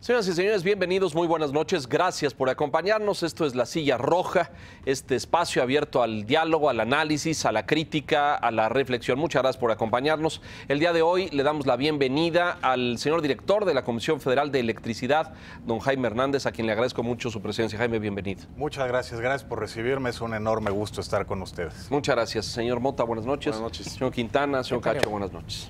Señoras y señores, bienvenidos, muy buenas noches, gracias por acompañarnos. Esto es La Silla Roja, este espacio abierto al diálogo, al análisis, a la crítica, a la reflexión. Muchas gracias por acompañarnos. El día de hoy le damos la bienvenida al señor director de la Comisión Federal de Electricidad, don Jaime Hernández, a quien le agradezco mucho su presencia. Jaime, bienvenido. Muchas gracias por recibirme, es un enorme gusto estar con ustedes. Muchas gracias. Señor Mota, buenas noches. Buenas noches. Señor Quintana, señor Cacho, buenas noches.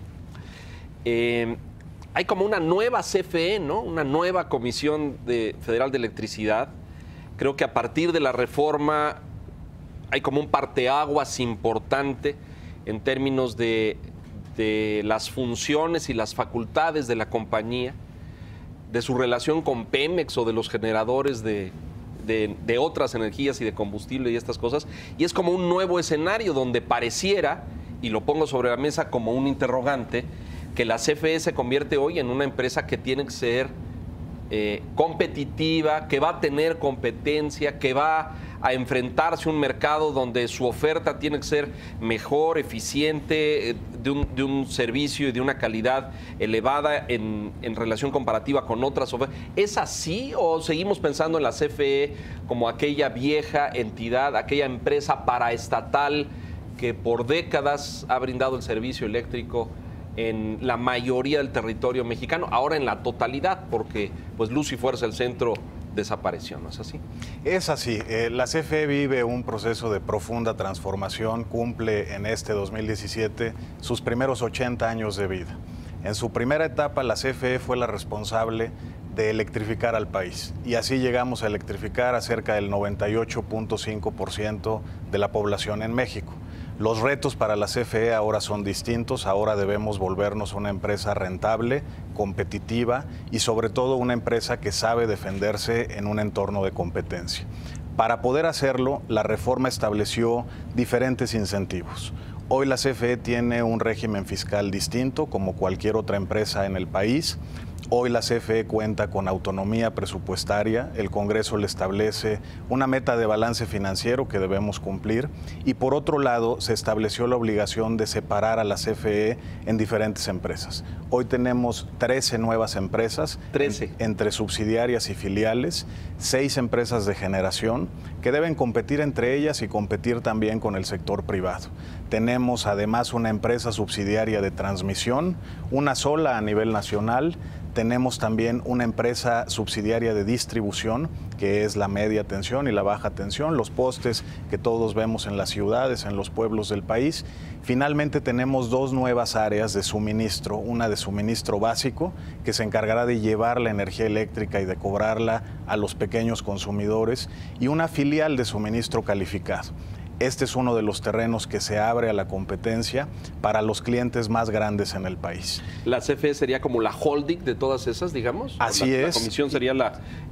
Hay como una nueva CFE, ¿no? Una nueva Comisión Federal de Electricidad. Creo que a partir de la reforma hay como un parteaguas importante en términos de las funciones y las facultades de la compañía, de su relación con Pemex o de los generadores de otras energías y de combustible y estas cosas. Y es como un nuevo escenario donde pareciera, y lo pongo sobre la mesa como un interrogante, que la CFE se convierte hoy en una empresa que tiene que ser competitiva, que va a tener competencia, que va a enfrentarse a un mercado donde su oferta tiene que ser mejor, eficiente, de un servicio y de una calidad elevada en relación comparativa con otras ofertas. ¿Es así o seguimos pensando en la CFE como aquella vieja entidad, aquella empresa paraestatal que por décadas ha brindado el servicio eléctrico en la mayoría del territorio mexicano, ahora en la totalidad, porque pues Luz y Fuerza del Centro desapareció, ¿no es así? Es así. La CFE vive un proceso de profunda transformación, cumple en este 2017 sus primeros 80 años de vida. En su primera etapa, la CFE fue la responsable de electrificar al país y así llegamos a electrificar a cerca del 98.5% de la población en México. Los retos para la CFE ahora son distintos, ahora debemos volvernos una empresa rentable, competitiva y sobre todo una empresa que sabe defenderse en un entorno de competencia. Para poder hacerlo, la reforma estableció diferentes incentivos. Hoy la CFE tiene un régimen fiscal distinto como cualquier otra empresa en el país. Hoy la CFE cuenta con autonomía presupuestaria, el Congreso le establece una meta de balance financiero que debemos cumplir y por otro lado se estableció la obligación de separar a la CFE en diferentes empresas. Hoy tenemos 13 nuevas empresas, 13. Entre subsidiarias y filiales, 6 empresas de generación que deben competir entre ellas y competir también con el sector privado. Tenemos además una empresa subsidiaria de transmisión, una sola a nivel nacional. Tenemos también una empresa subsidiaria de distribución, que es la media tensión y la baja tensión, los postes que todos vemos en las ciudades, en los pueblos del país. Finalmente tenemos 2 nuevas áreas de suministro, una de suministro básico, que se encargará de llevar la energía eléctrica y de cobrarla a los pequeños consumidores, y una filial de suministro calificado. Este es uno de los terrenos que se abre a la competencia para los clientes más grandes en el país. ¿La CFE sería como la holding de todas esas, digamos? Así es. ¿La comisión sería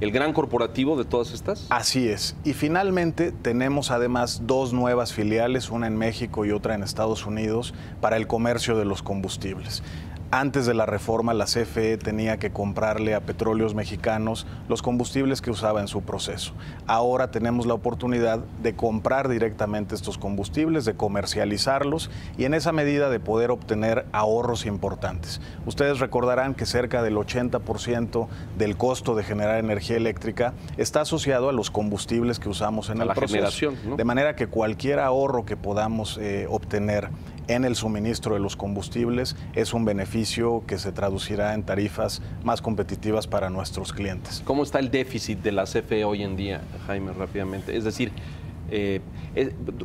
el gran corporativo de todas estas? Así es. Y finalmente tenemos además 2 nuevas filiales, una en México y otra en Estados Unidos, para el comercio de los combustibles. Antes de la reforma, la CFE tenía que comprarle a Petróleos Mexicanos los combustibles que usaba en su proceso. Ahora tenemos la oportunidad de comprar directamente estos combustibles, de comercializarlos y en esa medida de poder obtener ahorros importantes. Ustedes recordarán que cerca del 80% del costo de generar energía eléctrica está asociado a los combustibles que usamos en el proceso. Generación, ¿no? De manera que cualquier ahorro que podamos obtener en el suministro de los combustibles es un beneficio que se traducirá en tarifas más competitivas para nuestros clientes. ¿Cómo está el déficit de la CFE hoy en día, Jaime, rápidamente? Es decir,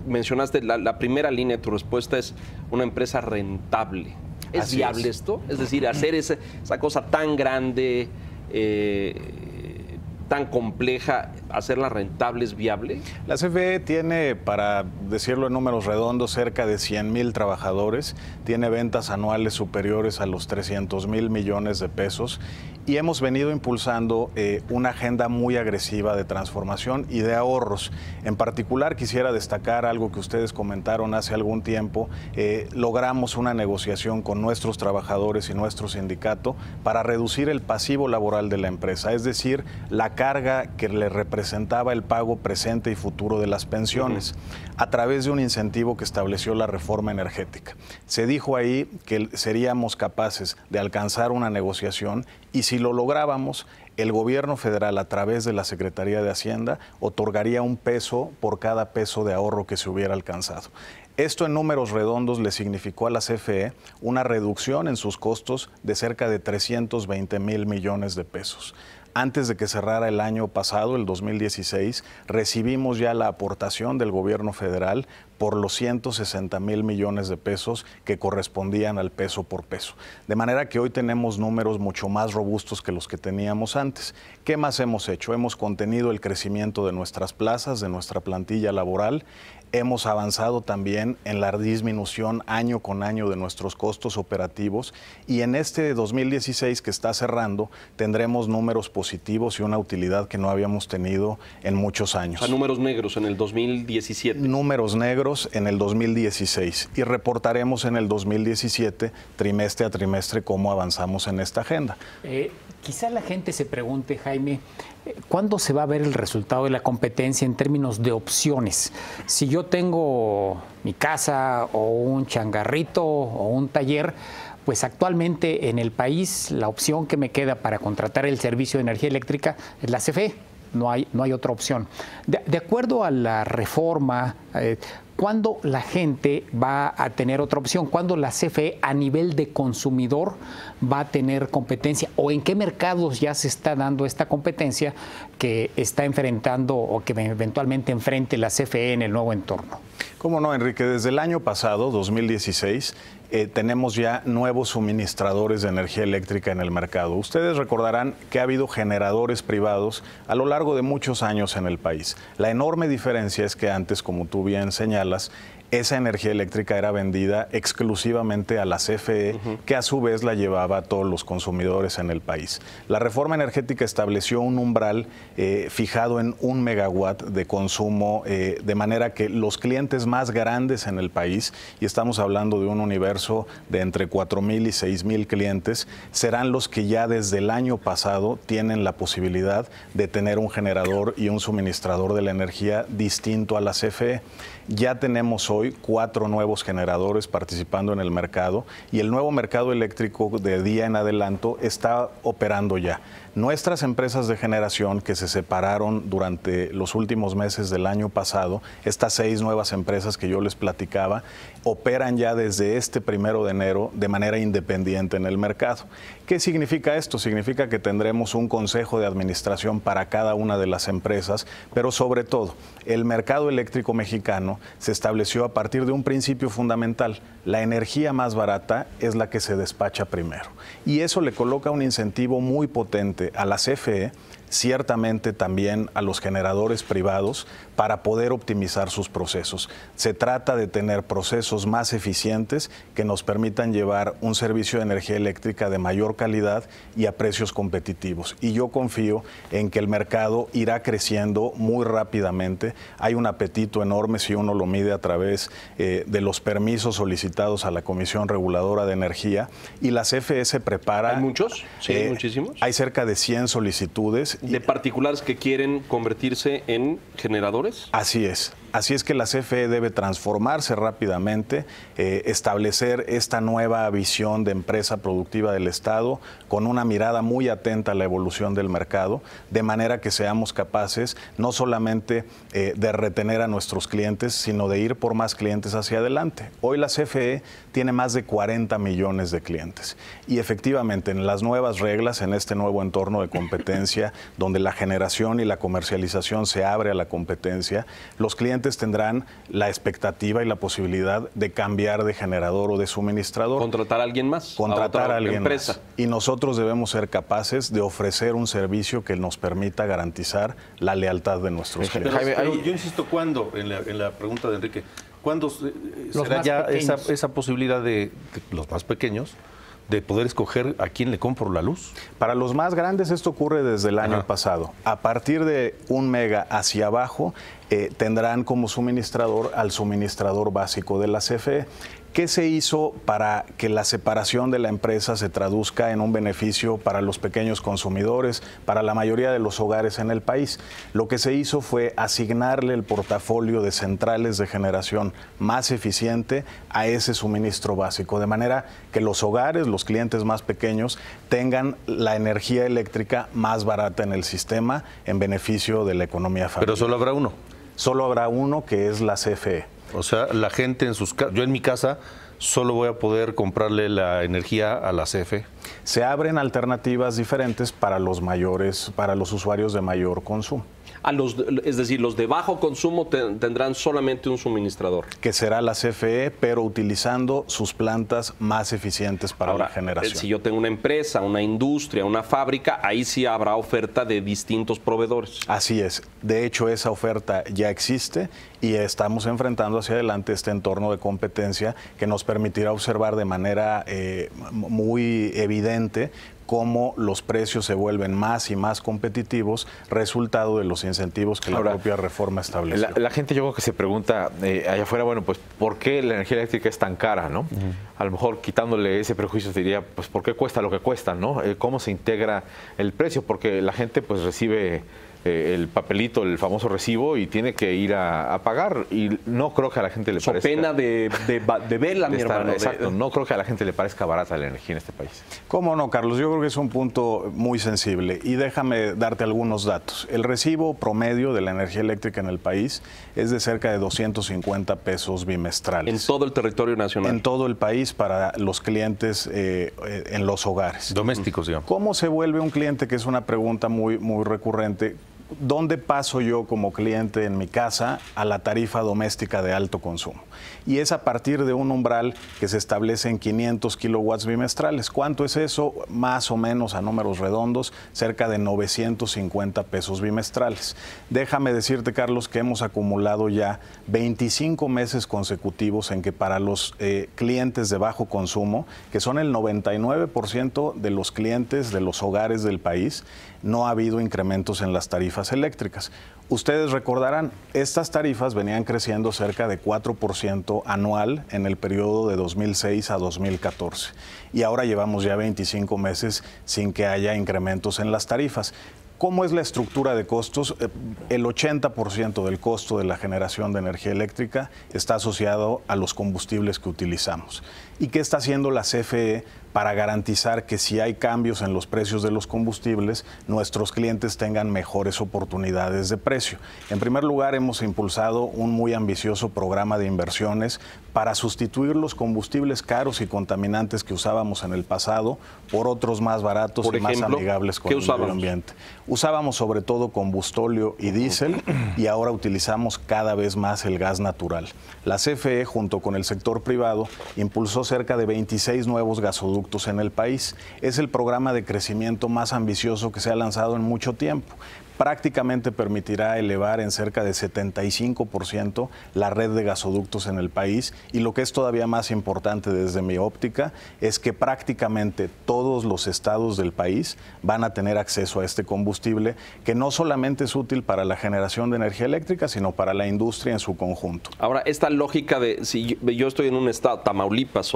mencionaste la primera línea de tu respuesta es una empresa rentable. ¿Es Así viable esto? Es decir, hacer esa cosa tan grande, tan compleja, ¿hacerla rentable es viable? La CFE tiene, para decirlo en números redondos, cerca de 100,000 trabajadores, tiene ventas anuales superiores a los 300,000 millones de pesos y hemos venido impulsando una agenda muy agresiva de transformación y de ahorros. En particular, quisiera destacar algo que ustedes comentaron hace algún tiempo. Logramos una negociación con nuestros trabajadores y nuestro sindicato para reducir el pasivo laboral de la empresa, es decir, la carga que le representa representaba el pago presente y futuro de las pensiones a través de un incentivo que estableció la reforma energética. Se dijo ahí que seríamos capaces de alcanzar una negociación y si lo lográbamos, el gobierno federal a través de la Secretaría de Hacienda otorgaría un peso por cada peso de ahorro que se hubiera alcanzado. Esto en números redondos le significó a la CFE una reducción en sus costos de cerca de 320,000 millones de pesos. Antes de que cerrara el año pasado, el 2016, recibimos ya la aportación del gobierno federal por los 160,000 millones de pesos que correspondían al peso por peso. De manera que hoy tenemos números mucho más robustos que los que teníamos antes. ¿Qué más hemos hecho? Hemos contenido el crecimiento de nuestras plazas, de nuestra plantilla laboral. Hemos avanzado también en la disminución año con año de nuestros costos operativos y en este 2016 que está cerrando tendremos números positivos y una utilidad que no habíamos tenido en muchos años. O sea, números negros en el 2017. Números negros en el 2016 y reportaremos en el 2017 trimestre a trimestre cómo avanzamos en esta agenda. Quizá la gente se pregunte, Jaime, ¿cuándo se va a ver el resultado de la competencia en términos de opciones? Si yo tengo mi casa o un changarrito o un taller, pues actualmente en el país la opción que me queda para contratar el servicio de energía eléctrica es la CFE. No hay otra opción. De acuerdo a la reforma, ¿cuándo la gente va a tener otra opción? ¿Cuándo la CFE a nivel de consumidor va a tener competencia? ¿O en qué mercados ya se está dando esta competencia que está enfrentando o que eventualmente enfrente la CFE en el nuevo entorno? ¿Cómo no, Enrique? Desde el año pasado, 2016, tenemos ya nuevos suministradores de energía eléctrica en el mercado. Ustedes recordarán que ha habido generadores privados a lo largo de muchos años en el país. La enorme diferencia es que antes, como tú bien señalas, esa energía eléctrica era vendida exclusivamente a la CFE, que a su vez la llevaba a todos los consumidores en el país. La reforma energética estableció un umbral fijado en 1 megawatt de consumo, de manera que los clientes más grandes en el país, y estamos hablando de un universo de entre 4,000 y 6,000 clientes, serán los que ya desde el año pasado tienen la posibilidad de tener un generador y un suministrador de la energía distinto a la CFE. Ya tenemos hoy 4 nuevos generadores participando en el mercado y el nuevo mercado eléctrico de día en adelanto está operando ya. Nuestras empresas de generación que se separaron durante los últimos meses del año pasado, estas 6 nuevas empresas que yo les platicaba, operan ya desde este 1 de enero de manera independiente en el mercado. ¿Qué significa esto? Significa que tendremos un consejo de administración para cada una de las empresas, pero sobre todo, el mercado eléctrico mexicano se estableció a partir de un principio fundamental. La energía más barata es la que se despacha primero. Y eso le coloca un incentivo muy potente a la CFE, ciertamente también a los generadores privados, para poder optimizar sus procesos. Se trata de tener procesos más eficientes que nos permitan llevar un servicio de energía eléctrica de mayor calidad y a precios competitivos. Y yo confío en que el mercado irá creciendo muy rápidamente. Hay un apetito enorme si uno lo mide a través de los permisos solicitados a la Comisión Reguladora de Energía y la CFE se prepara. ¿Hay muchos? Sí, muchísimos. Hay cerca de 100 solicitudes. ¿De particulares que quieren convertirse en generadores? Así es. Así es que la CFE debe transformarse rápidamente, establecer esta nueva visión de empresa productiva del Estado con una mirada muy atenta a la evolución del mercado, de manera que seamos capaces no solamente de retener a nuestros clientes, sino de ir por más clientes hacia adelante. Hoy la CFE tiene más de 40 millones de clientes y efectivamente en las nuevas reglas, en este nuevo entorno de competencia, donde la generación y la comercialización se abre a la competencia, los clientes tendrán la expectativa y la posibilidad de cambiar de generador o de suministrador. Contratar a alguien más. Contratar a alguien más. Y nosotros debemos ser capaces de ofrecer un servicio que nos permita garantizar la lealtad de nuestros clientes. Pero yo insisto, ¿cuándo? En la pregunta de Enrique, ¿cuándo será ya esa posibilidad de los más pequeños de poder escoger a quién le compro la luz? Para los más grandes esto ocurre desde el año pasado. A partir de 1 mega hacia abajo tendrán como suministrador al suministrador básico de la CFE. ¿Qué se hizo para que la separación de la empresa se traduzca en un beneficio para los pequeños consumidores, para la mayoría de los hogares en el país? Lo que se hizo fue asignarle el portafolio de centrales de generación más eficiente a ese suministro básico, de manera que los hogares, los clientes más pequeños, tengan la energía eléctrica más barata en el sistema en beneficio de la economía familiar. Pero solo habrá uno. Solo habrá uno, que es la CFE. O sea, la gente en sus casas, yo en mi casa solo voy a poder comprarle la energía a la CFE. Se abren alternativas diferentes para los mayores, para los usuarios de mayor consumo. Es decir, los de bajo consumo tendrán solamente un suministrador. Que será la CFE, pero utilizando sus plantas más eficientes para la generación. Si yo tengo una empresa, una industria, una fábrica, ahí sí habrá oferta de distintos proveedores. Así es. De hecho, esa oferta ya existe y estamos enfrentando hacia adelante este entorno de competencia que nos permitirá observar de manera muy evidente cómo los precios se vuelven más y más competitivos, resultado de los incentivos que la propia reforma estableció. La gente, yo creo que se pregunta allá afuera, bueno, pues, ¿por qué la energía eléctrica es tan cara, no? A lo mejor quitándole ese prejuicio diría, pues, ¿por qué cuesta lo que cuesta, no? ¿Cómo se integra el precio? Porque la gente, pues, recibe el papelito, el famoso recibo, y tiene que ir a pagar, y no creo que a la gente le parezca... pena de verla, mi hermano. Exacto, no creo que a la gente le parezca barata la energía en este país. ¿Cómo no, Carlos? Yo creo que es un punto muy sensible, y déjame darte algunos datos. El recibo promedio de la energía eléctrica en el país es de cerca de 250 pesos bimestrales. En todo el territorio nacional. En todo el país para los clientes en los hogares. Domésticos, digamos. ¿Cómo se vuelve un cliente? Que es una pregunta muy recurrente. ¿Dónde paso yo como cliente en mi casa a la tarifa doméstica de alto consumo? Y es a partir de un umbral que se establece en 500 kilowatts bimestrales. ¿Cuánto es eso? Más o menos, a números redondos, cerca de 950 pesos bimestrales. Déjame decirte, Carlos, que hemos acumulado ya 25 meses consecutivos en que para los clientes de bajo consumo, que son el 99% de los clientes de los hogares del país, no ha habido incrementos en las tarifas eléctricas. Ustedes recordarán, estas tarifas venían creciendo cerca de 4% anual en el periodo de 2006 a 2014. Y ahora llevamos ya 25 meses sin que haya incrementos en las tarifas. ¿Cómo es la estructura de costos? El 80% del costo de la generación de energía eléctrica está asociado a los combustibles que utilizamos. ¿Y qué está haciendo la CFE para garantizar que si hay cambios en los precios de los combustibles, nuestros clientes tengan mejores oportunidades de precio? En primer lugar, hemos impulsado un muy ambicioso programa de inversiones para sustituir los combustibles caros y contaminantes que usábamos en el pasado por otros más baratos y más amigables con el medio ambiente. Usábamos sobre todo combustóleo y diésel, y ahora utilizamos cada vez más el gas natural. La CFE, junto con el sector privado, impulsó cerca de 26 nuevos gasoductos en el país. Es el programa de crecimiento más ambicioso que se ha lanzado en mucho tiempo. Prácticamente permitirá elevar en cerca de 75% la red de gasoductos en el país, y lo que es todavía más importante desde mi óptica es que prácticamente todos los estados del país van a tener acceso a este combustible, que no solamente es útil para la generación de energía eléctrica, sino para la industria en su conjunto. Ahora, esta lógica de si yo estoy en un estado, Tamaulipas,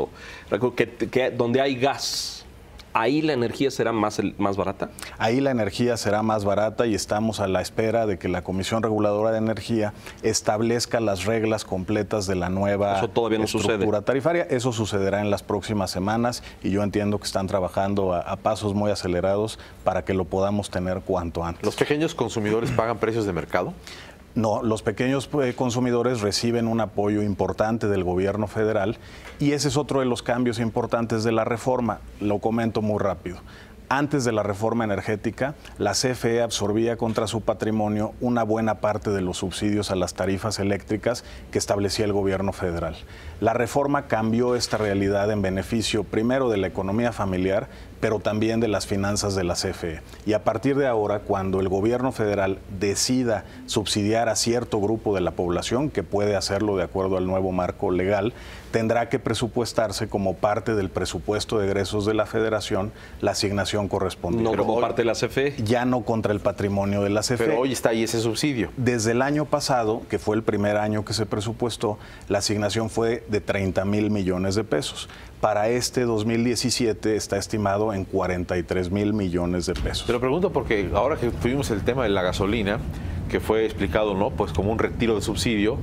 donde hay gas, ¿ahí la energía será más barata? Ahí la energía será más barata, y estamos a la espera de que la Comisión Reguladora de Energía establezca las reglas completas de la nueva estructura tarifaria. Eso sucederá en las próximas semanas, y yo entiendo que están trabajando a pasos muy acelerados para que lo podamos tener cuanto antes. ¿Los pequeños consumidores pagan precios de mercado? No, los pequeños consumidores reciben un apoyo importante del gobierno federal, y ese es otro de los cambios importantes de la reforma. Lo comento muy rápido. Antes de la reforma energética, la CFE absorbía contra su patrimonio una buena parte de los subsidios a las tarifas eléctricas que establecía el gobierno federal. La reforma cambió esta realidad en beneficio primero de la economía familiar, pero también de las finanzas de la CFE. Y a partir de ahora, cuando el gobierno federal decida subsidiar a cierto grupo de la población, que puede hacerlo de acuerdo al nuevo marco legal, tendrá que presupuestarse como parte del presupuesto de egresos de la Federación la asignación correspondiente. No como parte de la CFE. Ya no contra el patrimonio de la CFE. Pero hoy está ahí ese subsidio. Desde el año pasado, que fue el primer año que se presupuestó, la asignación fue de 30,000 millones de pesos. Para este 2017 está estimado en 43,000 millones de pesos. Pero pregunto porque ahora que tuvimos el tema de la gasolina, que fue explicado, ¿no? Pues como un retiro de subsidio,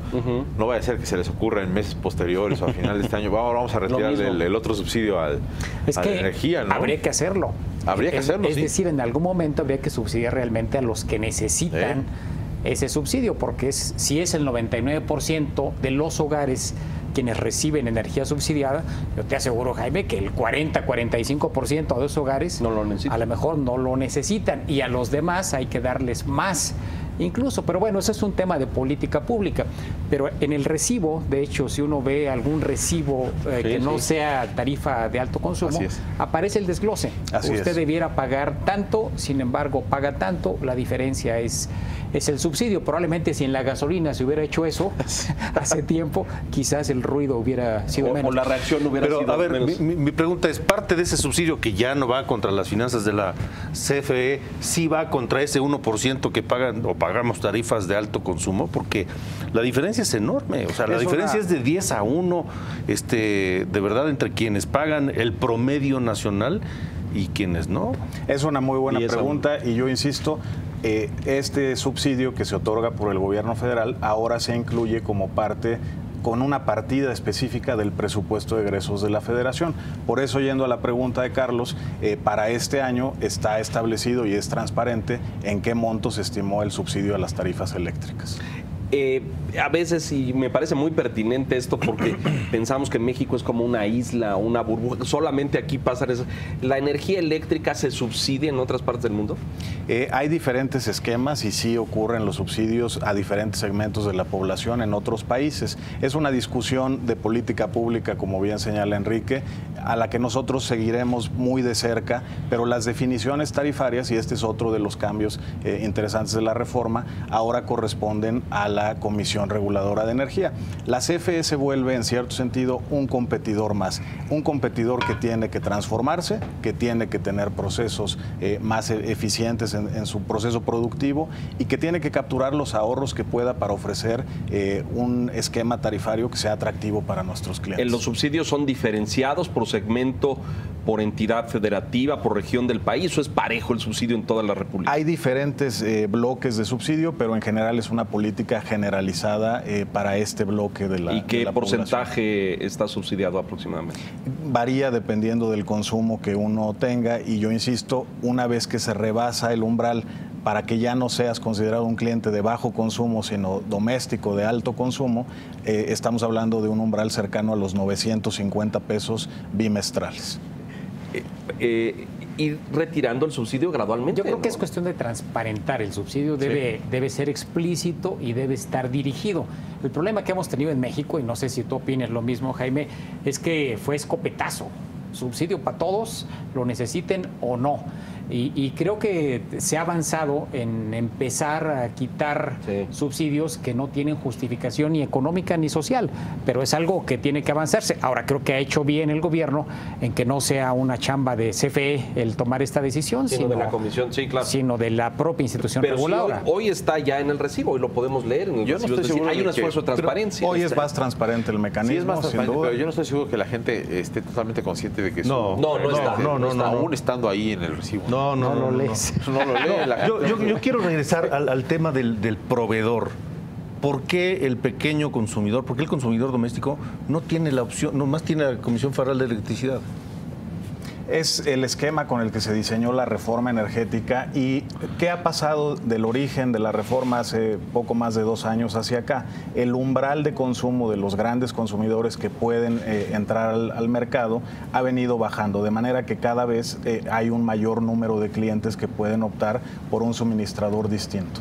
no vaya a ser que se les ocurra en meses posteriores o a final de este año, vamos a retirar el otro subsidio a la energía, ¿no? Habría que hacerlo. Habría que hacerlo, Es decir, en algún momento habría que subsidiar realmente a los que necesitan ese subsidio, porque si es el 99% de los hogares quienes reciben energía subsidiada, yo te aseguro, Jaime, que el 40-45% de los hogares a lo mejor no lo necesitan, y a los demás hay que darles más incluso. Pero bueno, ese es un tema de política pública. Pero en el recibo, de hecho, si uno ve algún recibo que no sea tarifa de alto consumo, aparece el desglose. Usted debiera pagar tanto, sin embargo, paga tanto, la diferencia es el subsidio. Probablemente si en la gasolina se hubiera hecho eso hace tiempo, quizás el ruido hubiera sido menos. O la reacción hubiera sido menos. Pero, a ver, mi pregunta es, ¿parte de ese subsidio que ya no va contra las finanzas de la CFE, sí va contra ese 1% que pagan o pagamos tarifas de alto consumo? Porque la diferencia es enorme. O sea, la diferencia es de 10-1, de verdad, entre quienes pagan el promedio nacional y quienes no. Es una muy buena pregunta y yo insisto, este subsidio que se otorga por el gobierno federal ahora se incluye como parte con una partida específica del presupuesto de egresos de la Federación. Por eso, yendo a la pregunta de Carlos, para este año está establecido y es transparente en qué monto se estimó el subsidio a las tarifas eléctricas. A veces, y me parece muy pertinente esto, porque pensamos que México es como una isla, una burbuja, solamente aquí pasan eso. ¿La energía eléctrica se subsidia en otras partes del mundo? Hay diferentes esquemas y sí ocurren los subsidios a diferentes segmentos de la población en otros países. Es una discusión de política pública, como bien señala Enrique, a la que nosotros seguiremos muy de cerca, pero las definiciones tarifarias, y este es otro de los cambios interesantes de la reforma, ahora corresponden a la Comisión Reguladora de Energía. La CFE se vuelve, en cierto sentido, un competidor más. Un competidor que tiene que transformarse, que tiene que tener procesos más eficientes en su proceso productivo y que tiene que capturar los ahorros que pueda para ofrecer un esquema tarifario que sea atractivo para nuestros clientes. ¿Los subsidios son diferenciados por segmento, por entidad federativa, por región del país, o es parejo el subsidio en toda la República? Hay diferentes bloques de subsidio, pero en general es una política generalizada para este bloque de la ¿Y qué porcentaje población está subsidiado aproximadamente? Varía dependiendo del consumo que uno tenga, y yo insisto, una vez que se rebasa el umbral para que ya no seas considerado un cliente de bajo consumo, sino doméstico de alto consumo, estamos hablando de un umbral cercano a los 950 pesos bimestrales. Ir retirando el subsidio gradualmente. Yo creo que es cuestión de transparentar. El subsidio debe ser explícito y debe estar dirigido. El problema que hemos tenido en México, y no sé si tú opines lo mismo, Jaime, es que fue escopetazo. Subsidio para todos, lo necesiten o no. Y creo que se ha avanzado en empezar a quitar subsidios que no tienen justificación ni económica ni social, pero es algo que tiene que avanzarse. Ahora, creo que ha hecho bien el gobierno en que no sea una chamba de CFE el tomar esta decisión, sino de la comisión, sino de la propia institución reguladora. Sí, hoy está ya en el recibo, hoy lo podemos leer. Yo no estoy seguro hay un esfuerzo de transparencia. Hoy es más transparente el mecanismo, sí, es más transparente, sin duda. pero yo no estoy seguro que la gente esté totalmente consciente de que no está aún estando ahí en el recibo. No lo lees. No lo lee. Yo quiero regresar al tema del proveedor. ¿Por qué el pequeño consumidor, por qué el consumidor doméstico no tiene la opción, nomás tiene la Comisión Federal de Electricidad? Es el esquema con el que se diseñó la reforma energética. ¿Y qué ha pasado del origen de la reforma hace poco más de 2 años hacia acá? El umbral de consumo de los grandes consumidores que pueden entrar al mercado ha venido bajando, de manera que cada vez hay un mayor número de clientes que pueden optar por un suministrador distinto.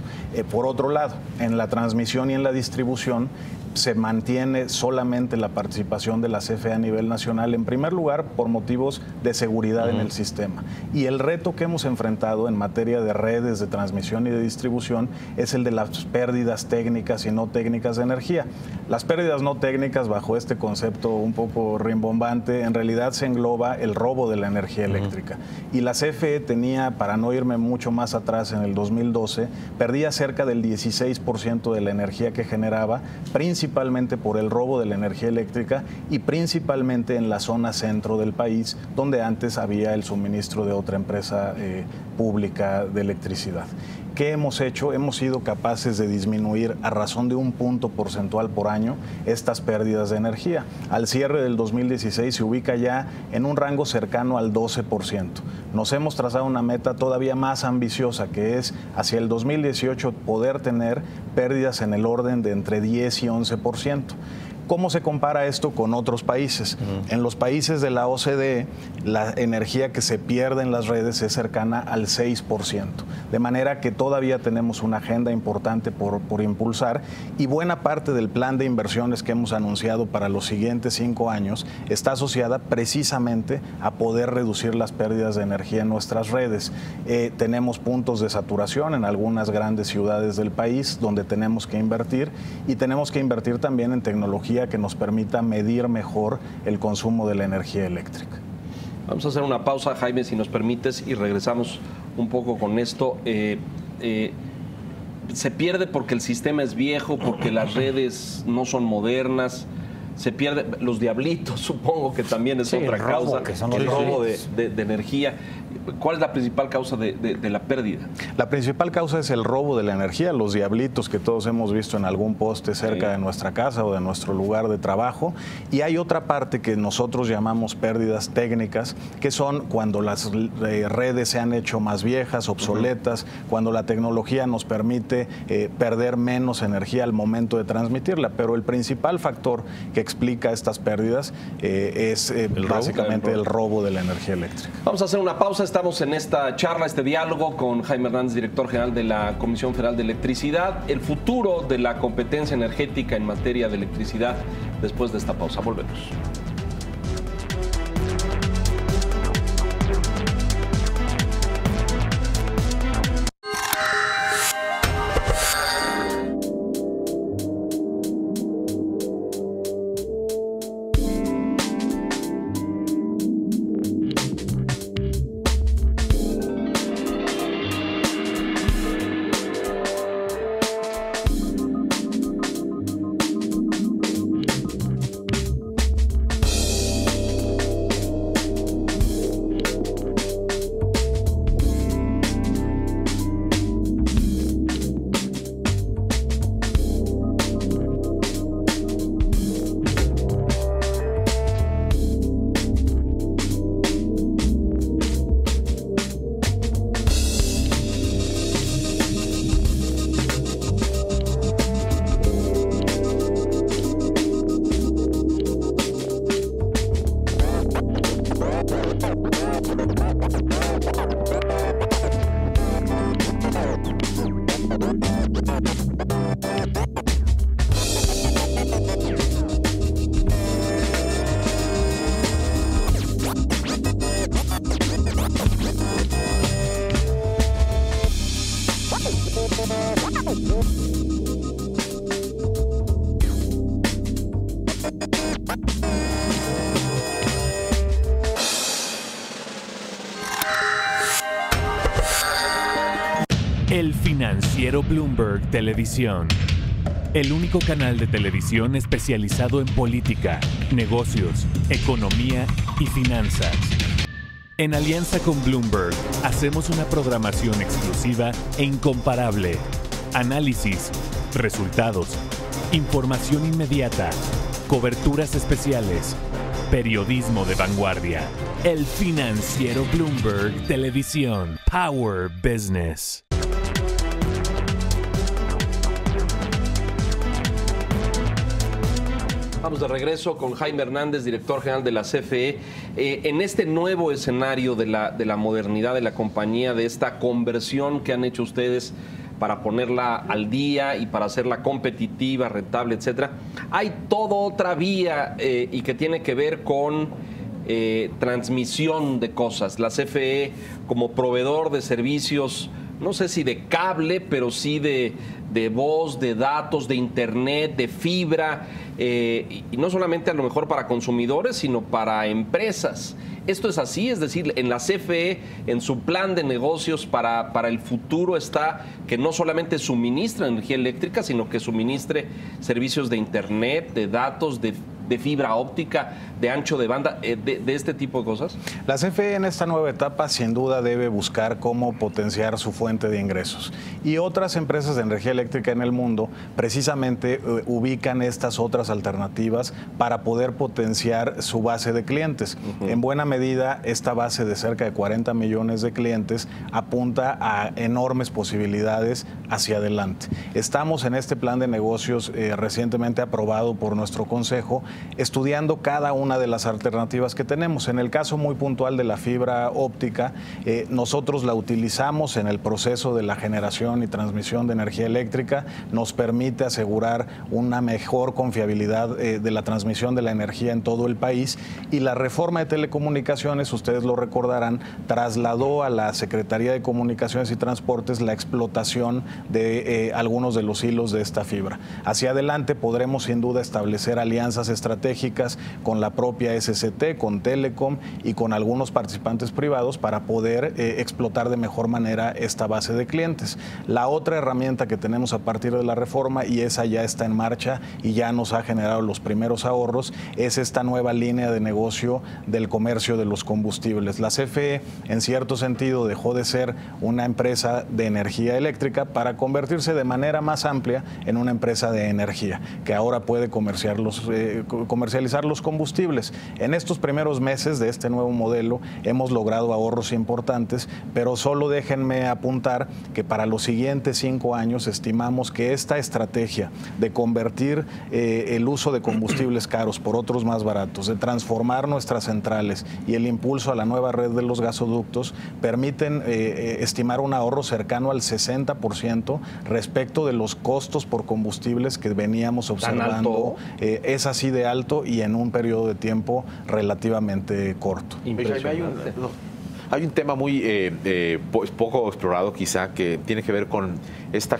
Por otro lado, en la transmisión y en la distribución, se mantiene solamente la participación de la CFE a nivel nacional, en primer lugar por motivos de seguridad en el sistema. Y el reto que hemos enfrentado en materia de redes de transmisión y de distribución es el de las pérdidas técnicas y no técnicas de energía. Las pérdidas no técnicas, bajo este concepto un poco rimbombante, en realidad se engloba el robo de la energía eléctrica. Y la CFE tenía, para no irme mucho más atrás, en el 2012, perdía cerca del 16% de la energía que generaba, principalmente por el robo de la energía eléctrica y principalmente en la zona centro del país, donde antes había el suministro de otra empresa pública de electricidad. ¿Qué hemos hecho? Hemos sido capaces de disminuir a razón de 1 punto porcentual por año estas pérdidas de energía. Al cierre del 2016 se ubica ya en un rango cercano al 12%. Nos hemos trazado una meta todavía más ambiciosa, que es hacia el 2018 poder tener pérdidas en el orden de entre 10 y 11%. ¿Cómo se compara esto con otros países? En los países de la OCDE, la energía que se pierde en las redes es cercana al 6%. De manera que todavía tenemos una agenda importante por impulsar, y buena parte del plan de inversiones que hemos anunciado para los siguientes 5 años está asociada precisamente a poder reducir las pérdidas de energía en nuestras redes. Tenemos puntos de saturación en algunas grandes ciudades del país donde tenemos que invertir, y tenemos que invertir también en tecnología que nos permita medir mejor el consumo de la energía eléctrica. Vamos a hacer una pausa, Jaime, si nos permites, y regresamos un poco con esto. Se pierde porque el sistema es viejo, porque las redes no son modernas. Se pierde los diablitos, supongo que también es otra causa, el robo de energía. ¿Cuál es la principal causa de la pérdida? La principal causa es el robo de la energía, los diablitos que todos hemos visto en algún poste cerca de nuestra casa o de nuestro lugar de trabajo. Y hay otra parte que nosotros llamamos pérdidas técnicas, que son cuando las redes se han hecho más viejas, obsoletas, cuando la tecnología nos permite perder menos energía al momento de transmitirla. Pero el principal factor que explica estas pérdidas es básicamente el robo de la energía eléctrica. Vamos a hacer una pausa. Estamos en esta charla, este diálogo con Jaime Hernández, director general de la Comisión Federal de Electricidad, el futuro de la competencia energética en materia de electricidad. Después de esta pausa, volvemos. El Financiero Bloomberg Televisión. El único canal de televisión especializado en política, negocios, economía y finanzas. En alianza con Bloomberg, hacemos una programación exclusiva e incomparable. Análisis, resultados, información inmediata, coberturas especiales, periodismo de vanguardia. El Financiero Bloomberg Televisión. Power Business. Vamos de regreso con Jaime Hernández, director general de la CFE. En este nuevo escenario de la modernidad de la compañía, de esta conversión que han hecho ustedes para ponerla al día y para hacerla competitiva, rentable, etcétera. Hay toda otra vía y que tiene que ver con transmisión de cosas. La CFE como proveedor de servicios, no sé si de cable, pero sí de voz, de datos, de internet, de fibra, y no solamente a lo mejor para consumidores, sino para empresas. Esto es así, es decir, en la CFE, en su plan de negocios para el futuro está que no solamente suministra energía eléctrica, sino que suministre servicios de internet, de datos, de fibra óptica, de ancho de banda, de este tipo de cosas. La CFE en esta nueva etapa sin duda debe buscar cómo potenciar su fuente de ingresos. Y otras empresas de energía eléctrica en el mundo precisamente ubican estas otras alternativas para poder potenciar su base de clientes. En buena medida, esta base de cerca de 40 millones de clientes apunta a enormes posibilidades hacia adelante. Estamos en este plan de negocios recientemente aprobado por nuestro consejo, estudiando cada una de las alternativas que tenemos. En el caso muy puntual de la fibra óptica, nosotros la utilizamos en el proceso de la generación y transmisión de energía eléctrica, nos permite asegurar una mejor confiabilidad de la transmisión de la energía en todo el país, y la reforma de telecomunicaciones, ustedes lo recordarán, trasladó a la Secretaría de Comunicaciones y Transportes la explotación de algunos de los hilos de esta fibra. Hacia adelante podremos sin duda establecer alianzas estratégicas con la propia SCT, con Telecom y con algunos participantes privados para poder explotar de mejor manera esta base de clientes. La otra herramienta que tenemos a partir de la reforma, y esa ya está en marcha y ya nos ha generado los primeros ahorros, es esta nueva línea de negocio del comercio de los combustibles. La CFE, en cierto sentido, dejó de ser una empresa de energía eléctrica para convertirse de manera más amplia en una empresa de energía, que ahora puede comercializar los combustibles. En estos primeros meses de este nuevo modelo hemos logrado ahorros importantes, pero solo déjenme apuntar que para los siguientes 5 años estimamos que esta estrategia de convertir el uso de combustibles caros por otros más baratos, de transformar nuestras centrales y el impulso a la nueva red de los gasoductos permiten estimar un ahorro cercano al 60% respecto de los costos por combustibles que veníamos observando. Es así de alto y en un periodo de tiempo relativamente corto. Hay un tema muy poco explorado quizá, que tiene que ver con esta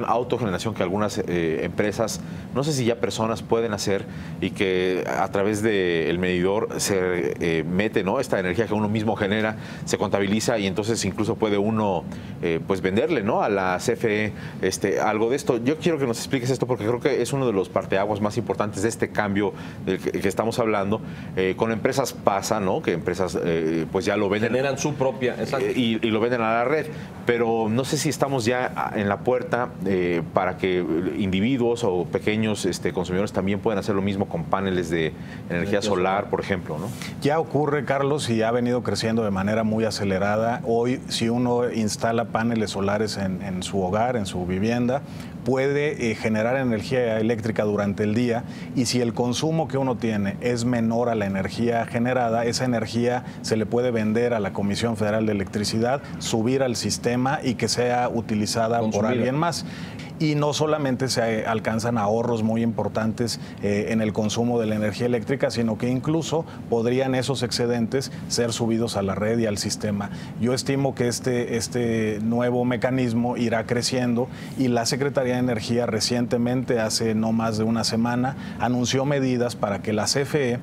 autogeneración que algunas empresas, no sé si ya personas, pueden hacer, y que a través del medidor se mete, ¿no?, esta energía que uno mismo genera, se contabiliza, y entonces incluso puede uno pues venderle, ¿no?, a la CFE algo de esto. Yo quiero que nos expliques esto porque creo que es uno de los parteaguas más importantes de este cambio del que estamos hablando. Con empresas pasa, ¿no?, que empresas pues ya lo venden. Generan su propia, y lo venden a la red, pero no sé si estamos ya en la puerta para que individuos o pequeños consumidores también puedan hacer lo mismo con paneles de energía solar, por ejemplo, ¿no? Ya ocurre, Carlos, y ha venido creciendo de manera muy acelerada. Hoy, si uno instala paneles solares en su hogar, en su vivienda, puede generar energía eléctrica durante el día, y si el consumo que uno tiene es menor a la energía generada, esa energía se le puede vender a la Comisión Federal de Electricidad, subir al sistema y que sea utilizada por alguien más. Y no solamente se alcanzan ahorros muy importantes en el consumo de la energía eléctrica, sino que incluso podrían esos excedentes ser subidos a la red y al sistema. Yo estimo que este nuevo mecanismo irá creciendo, y la Secretaría de Energía recientemente, hace no más de una semana, anunció medidas para que la CFE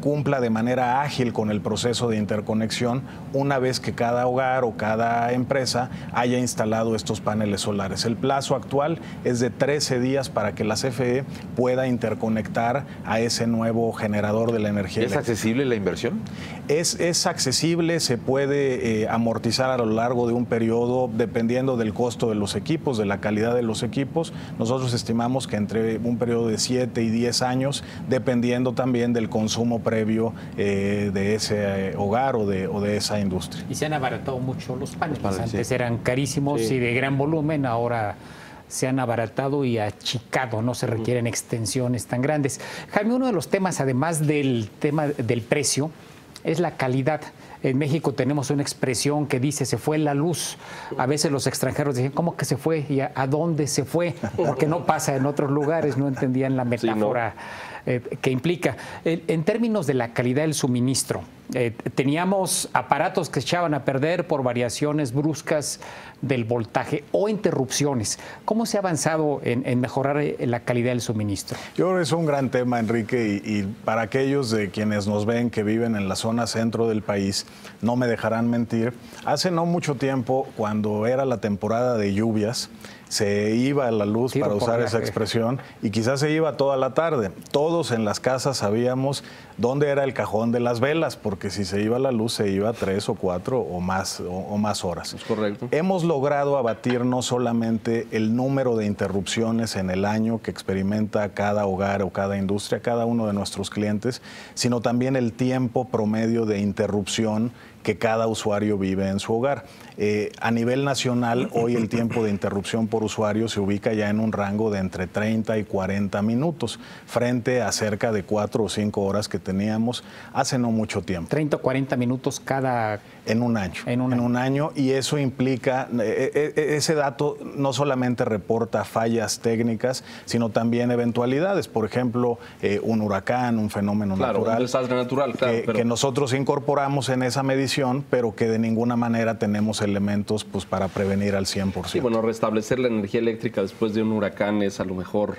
cumpla de manera ágil con el proceso de interconexión una vez que cada hogar o cada empresa haya instalado estos paneles solares. El plazo actual es de 13 días para que la CFE pueda interconectar a ese nuevo generador de la energía eléctrica. ¿Es accesible la inversión? Es accesible, se puede amortizar a lo largo de un periodo dependiendo del costo de los equipos, de la calidad de los equipos. Nosotros estimamos que entre un periodo de 7 y 10 años, dependiendo también del consumo previo de ese hogar o de esa industria. Y se han abaratado mucho los paneles. Antes eran carísimos y de gran volumen, ahora se han abaratado y achicado, no se requieren extensiones tan grandes. Jaime, uno de los temas, además del tema del precio, es la calidad. En México tenemos una expresión que dice se fue la luz. A veces los extranjeros dicen, ¿cómo que se fue? ¿Y a dónde se fue? Porque no pasa en otros lugares, no entendían la metáfora que implica. En términos de la calidad del suministro, teníamos aparatos que echaban a perder por variaciones bruscas del voltaje o interrupciones. ¿Cómo se ha avanzado en mejorar la calidad del suministro? Yo creo que es un gran tema, Enrique, y para aquellos de quienes nos ven que viven en la zona centro del país, no me dejarán mentir. Hace no mucho tiempo, cuando era la temporada de lluvias, se iba a la luz, para usar esa expresión, y quizás se iba toda la tarde. Todos en las casas sabíamos dónde era el cajón de las velas, porque si se iba la luz se iba 3 o 4 o más horas. Es correcto. Hemos logrado abatir no solamente el número de interrupciones en el año que experimenta cada hogar o cada industria, cada uno de nuestros clientes, sino también el tiempo promedio de interrupción que cada usuario vive en su hogar. A nivel nacional, hoy el tiempo de interrupción por usuario se ubica ya en un rango de entre 30 y 40 minutos, frente a cerca de 4 o 5 horas que teníamos hace no mucho tiempo. 30 o 40 minutos cada... En un año. En un año, y eso implica, ese dato no solamente reporta fallas técnicas, sino también eventualidades. Por ejemplo, un huracán, un fenómeno natural. Un desastre natural, claro. Que nosotros incorporamos en esa medición, pero que de ninguna manera tenemos elementos pues, para prevenir al 100%. Sí, bueno, restablecer la energía eléctrica después de un huracán es a lo mejor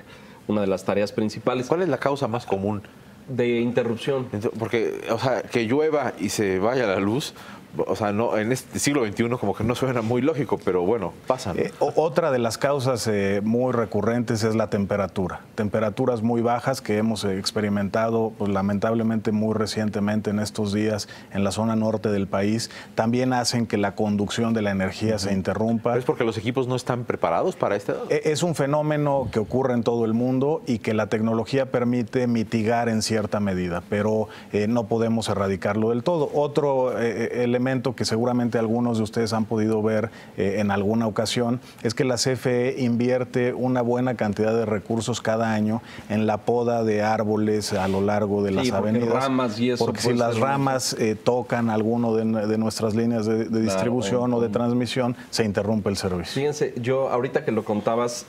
una de las tareas principales. ¿Cuál es la causa más común de interrupción? Porque, o sea, que llueva y se vaya la luz, o sea, no, en este siglo XXI como que no suena muy lógico, pero bueno, pasa, ¿no? Otra de las causas muy recurrentes es la temperatura. Temperaturas muy bajas que hemos experimentado, pues lamentablemente muy recientemente en estos días en la zona norte del país, también hacen que la conducción de la energía se interrumpa. ¿Pero es porque los equipos no están preparados para esto? Es un fenómeno que ocurre en todo el mundo y que la tecnología permite mitigar en cierta medida, pero no podemos erradicarlo del todo. Otro elemento que seguramente algunos de ustedes han podido ver en alguna ocasión es que la CFE invierte una buena cantidad de recursos cada año en la poda de árboles a lo largo de las avenidas. Ramas y eso, porque si las ramas tocan alguno de nuestras líneas de distribución o de transmisión, se interrumpe el servicio. Fíjense, yo ahorita que lo contabas,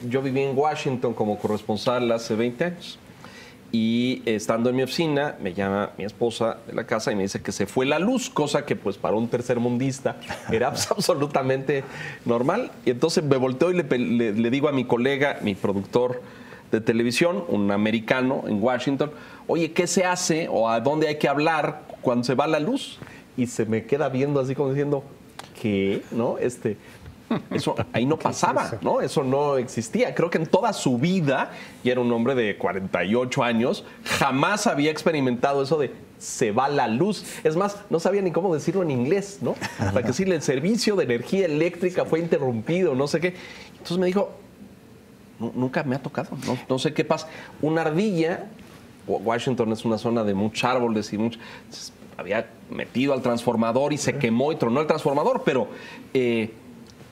yo viví en Washington como corresponsal hace 20 años. Y estando en mi oficina, me llama mi esposa de la casa y me dice que se fue la luz, cosa que pues para un tercermundista era absolutamente normal. Y entonces me volteo y le digo a mi colega, mi productor de televisión, un americano en Washington, oye, ¿qué se hace o a dónde hay que hablar cuando se va la luz? Y se me queda viendo así como diciendo, ¿qué? ¿No? Eso ahí no pasaba, ¿no? Eso no existía. Creo que en toda su vida, y era un hombre de 48 años, jamás había experimentado eso de se va la luz. Es más, no sabía ni cómo decirlo en inglés, ¿no? Para que decirle, el servicio de energía eléctrica fue interrumpido, no sé qué. Entonces me dijo, nunca me ha tocado, no sé qué pasa. Una ardilla, Washington es una zona de muchos árboles y había metido al transformador y se quemó y tronó el transformador, pero...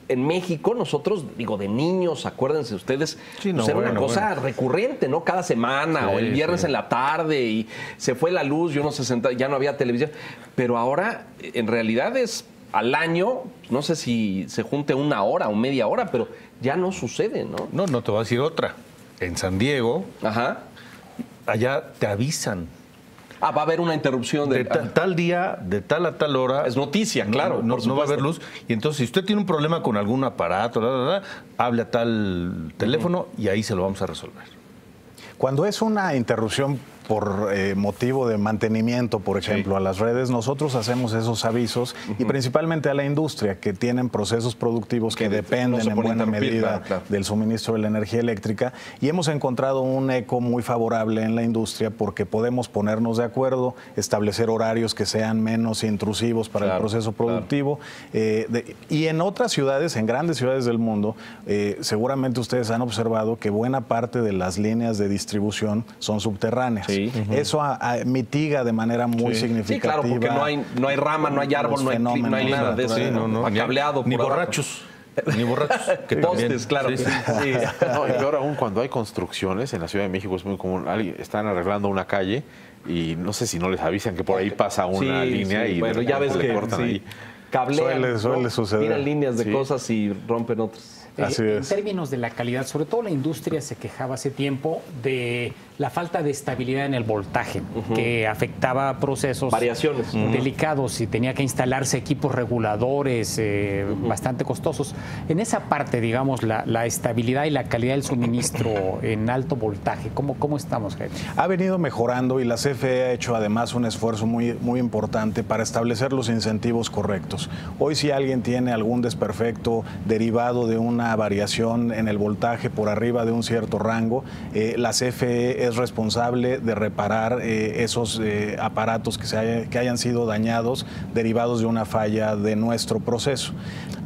en México, nosotros, digo, de niños, acuérdense ustedes, sí, no, era una cosa recurrente, ¿no? Cada semana o el viernes en la tarde y se fue la luz y uno se sentaba, ya no había televisión. Pero ahora, en realidad es al año, no sé si se junte una hora o media hora, pero ya no sucede, ¿no? No te voy a decir otra. En San Diego, allá te avisan. Va a haber una interrupción de tal día, de tal a tal hora. Es noticia, claro. No va a haber luz. Y entonces, si usted tiene un problema con algún aparato, hable a tal teléfono y ahí se lo vamos a resolver. Cuando es una interrupción por motivo de mantenimiento, por ejemplo, a las redes, nosotros hacemos esos avisos y principalmente a la industria, que tienen procesos productivos que dependen en buena medida del suministro de la energía eléctrica, y hemos encontrado un eco muy favorable en la industria porque podemos ponernos de acuerdo, establecer horarios que sean menos intrusivos para el proceso productivo. Y en otras ciudades, en grandes ciudades del mundo, seguramente ustedes han observado que buena parte de las líneas de distribución son subterráneas. Eso mitiga de manera muy significativa. Sí, claro, porque no hay rama, no hay árbol, no hay nada de eso. Ni cableado. Ni borrachos. Ni borrachos. Que Postes, claro. Sí, sí. Sí. No, y peor aún, cuando hay construcciones, en la Ciudad de México es muy común, están arreglando una calle y no sé si no les avisan que por ahí pasa una línea sí. y bueno, de ya ves repente que le cortan ahí. cablean, Suele suceder. tiran líneas de Sí. cosas y rompen otras. Así En es. términos de la calidad, sobre todo la industria se quejaba hace tiempo de la falta de estabilidad en el voltaje, que afectaba procesos Variaciones. delicados y tenía que instalarse equipos reguladores bastante costosos. En esa parte, digamos, la estabilidad y la calidad del suministro en alto voltaje, ¿cómo estamos, Jaime? Ha venido mejorando y la CFE ha hecho además un esfuerzo muy importante para establecer los incentivos correctos. Hoy si alguien tiene algún desperfecto derivado de una variación en el voltaje por arriba de un cierto rango, la CFE es responsable de reparar esos aparatos que hayan sido dañados derivados de una falla de nuestro proceso.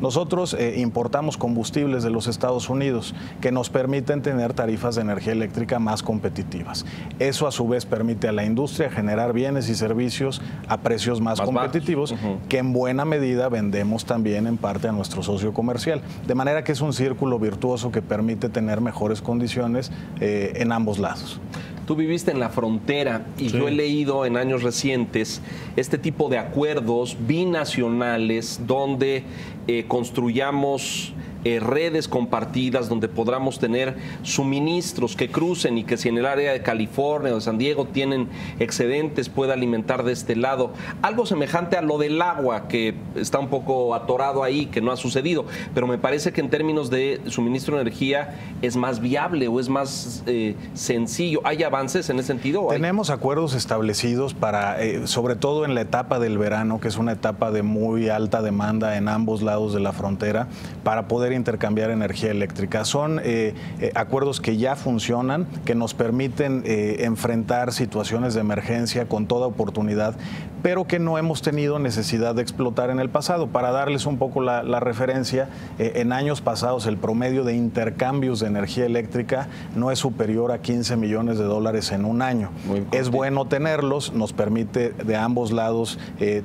Nosotros importamos combustibles de los Estados Unidos que nos permiten tener tarifas de energía eléctrica más competitivas. Eso a su vez permite a la industria generar bienes y servicios a precios más competitivos que en buena medida vendemos también en parte a nuestro socio comercial. De manera que es un círculo virtuoso que permite tener mejores condiciones en ambos lados. Tú viviste en la frontera y yo he leído en años recientes este tipo de acuerdos binacionales donde construyamos redes compartidas donde podamos tener suministros que crucen y que si en el área de California o de San Diego tienen excedentes pueda alimentar de este lado. Algo semejante a lo del agua que está un poco atorado ahí, que no ha sucedido, pero me parece que en términos de suministro de energía es más viable o es más sencillo. ¿Hay avances en ese sentido? Tenemos acuerdos establecidos para, sobre todo en la etapa del verano, que es una etapa de muy alta demanda en ambos lados de la frontera, para poder intercambiar energía eléctrica. Son acuerdos que ya funcionan, que nos permiten enfrentar situaciones de emergencia con toda oportunidad, pero que no hemos tenido necesidad de explotar en el pasado. Para darles un poco la referencia, en años pasados el promedio de intercambios de energía eléctrica no es superior a 15 millones de dólares en un año. Es bueno tenerlos, nos permite de ambos lados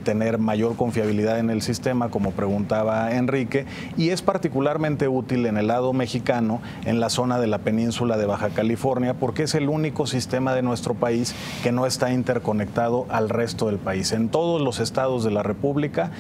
tener mayor confiabilidad en el sistema, como preguntaba Enrique, y es particularmente útil en el lado mexicano, en la zona de la península de Baja California, porque es el único sistema de nuestro país que no está interconectado al resto del país. En todos los estados de la República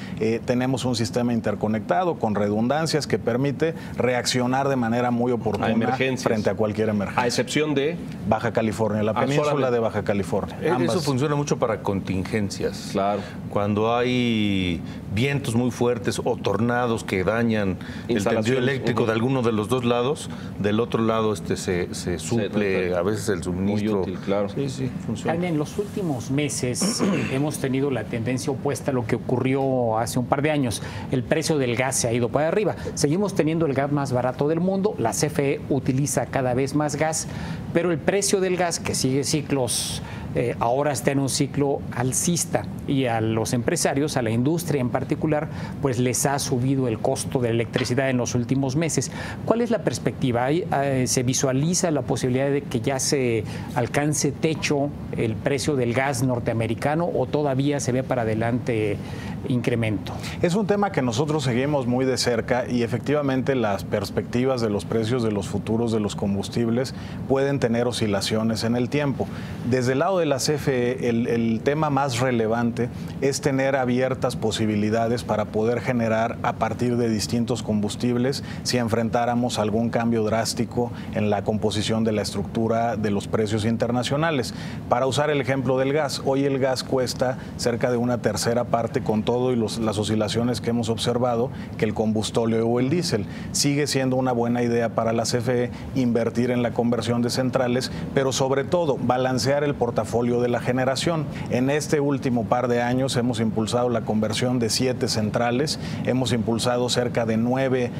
tenemos un sistema interconectado con redundancias que permite reaccionar de manera muy oportuna frente a cualquier emergencia. A excepción de Baja California, la península de Baja California. Eso funciona mucho para contingencias. Claro. Cuando hay vientos muy fuertes o tornados que dañan el tendido eléctrico de alguno de los dos lados, del otro lado se suple a veces el suministro. Muy útil, claro. Sí, funciona. Jaime, en los últimos meses hemos tenido la tendencia opuesta a lo que ocurrió hace un par de años. El precio del gas se ha ido para arriba. Seguimos teniendo el gas más barato del mundo. La CFE utiliza cada vez más gas, pero el precio del gas, que sigue ciclos, ahora está en un ciclo alcista y a los empresarios, a la industria en particular, pues les ha subido el costo de la electricidad en los últimos meses. ¿Cuál es la perspectiva? ¿Se visualiza la posibilidad de que ya se alcance techo el precio del gas norteamericano o todavía se ve para adelante incremento? Es un tema que nosotros seguimos muy de cerca y efectivamente las perspectivas de los precios de los futuros de los combustibles pueden tener oscilaciones en el tiempo. Desde el lado de la CFE, el tema más relevante es tener abiertas posibilidades para poder generar a partir de distintos combustibles si enfrentáramos algún cambio drástico en la composición de la estructura de los precios internacionales. Para usar el ejemplo del gas, hoy el gas cuesta cerca de una tercera parte con todo y las oscilaciones que hemos observado que el combustóleo o el diésel. Sigue siendo una buena idea para la CFE invertir en la conversión de centrales, pero sobre todo balancear el portafolio de la generación. En este último par de años hemos impulsado la conversión de 7 centrales, hemos impulsado cerca de 9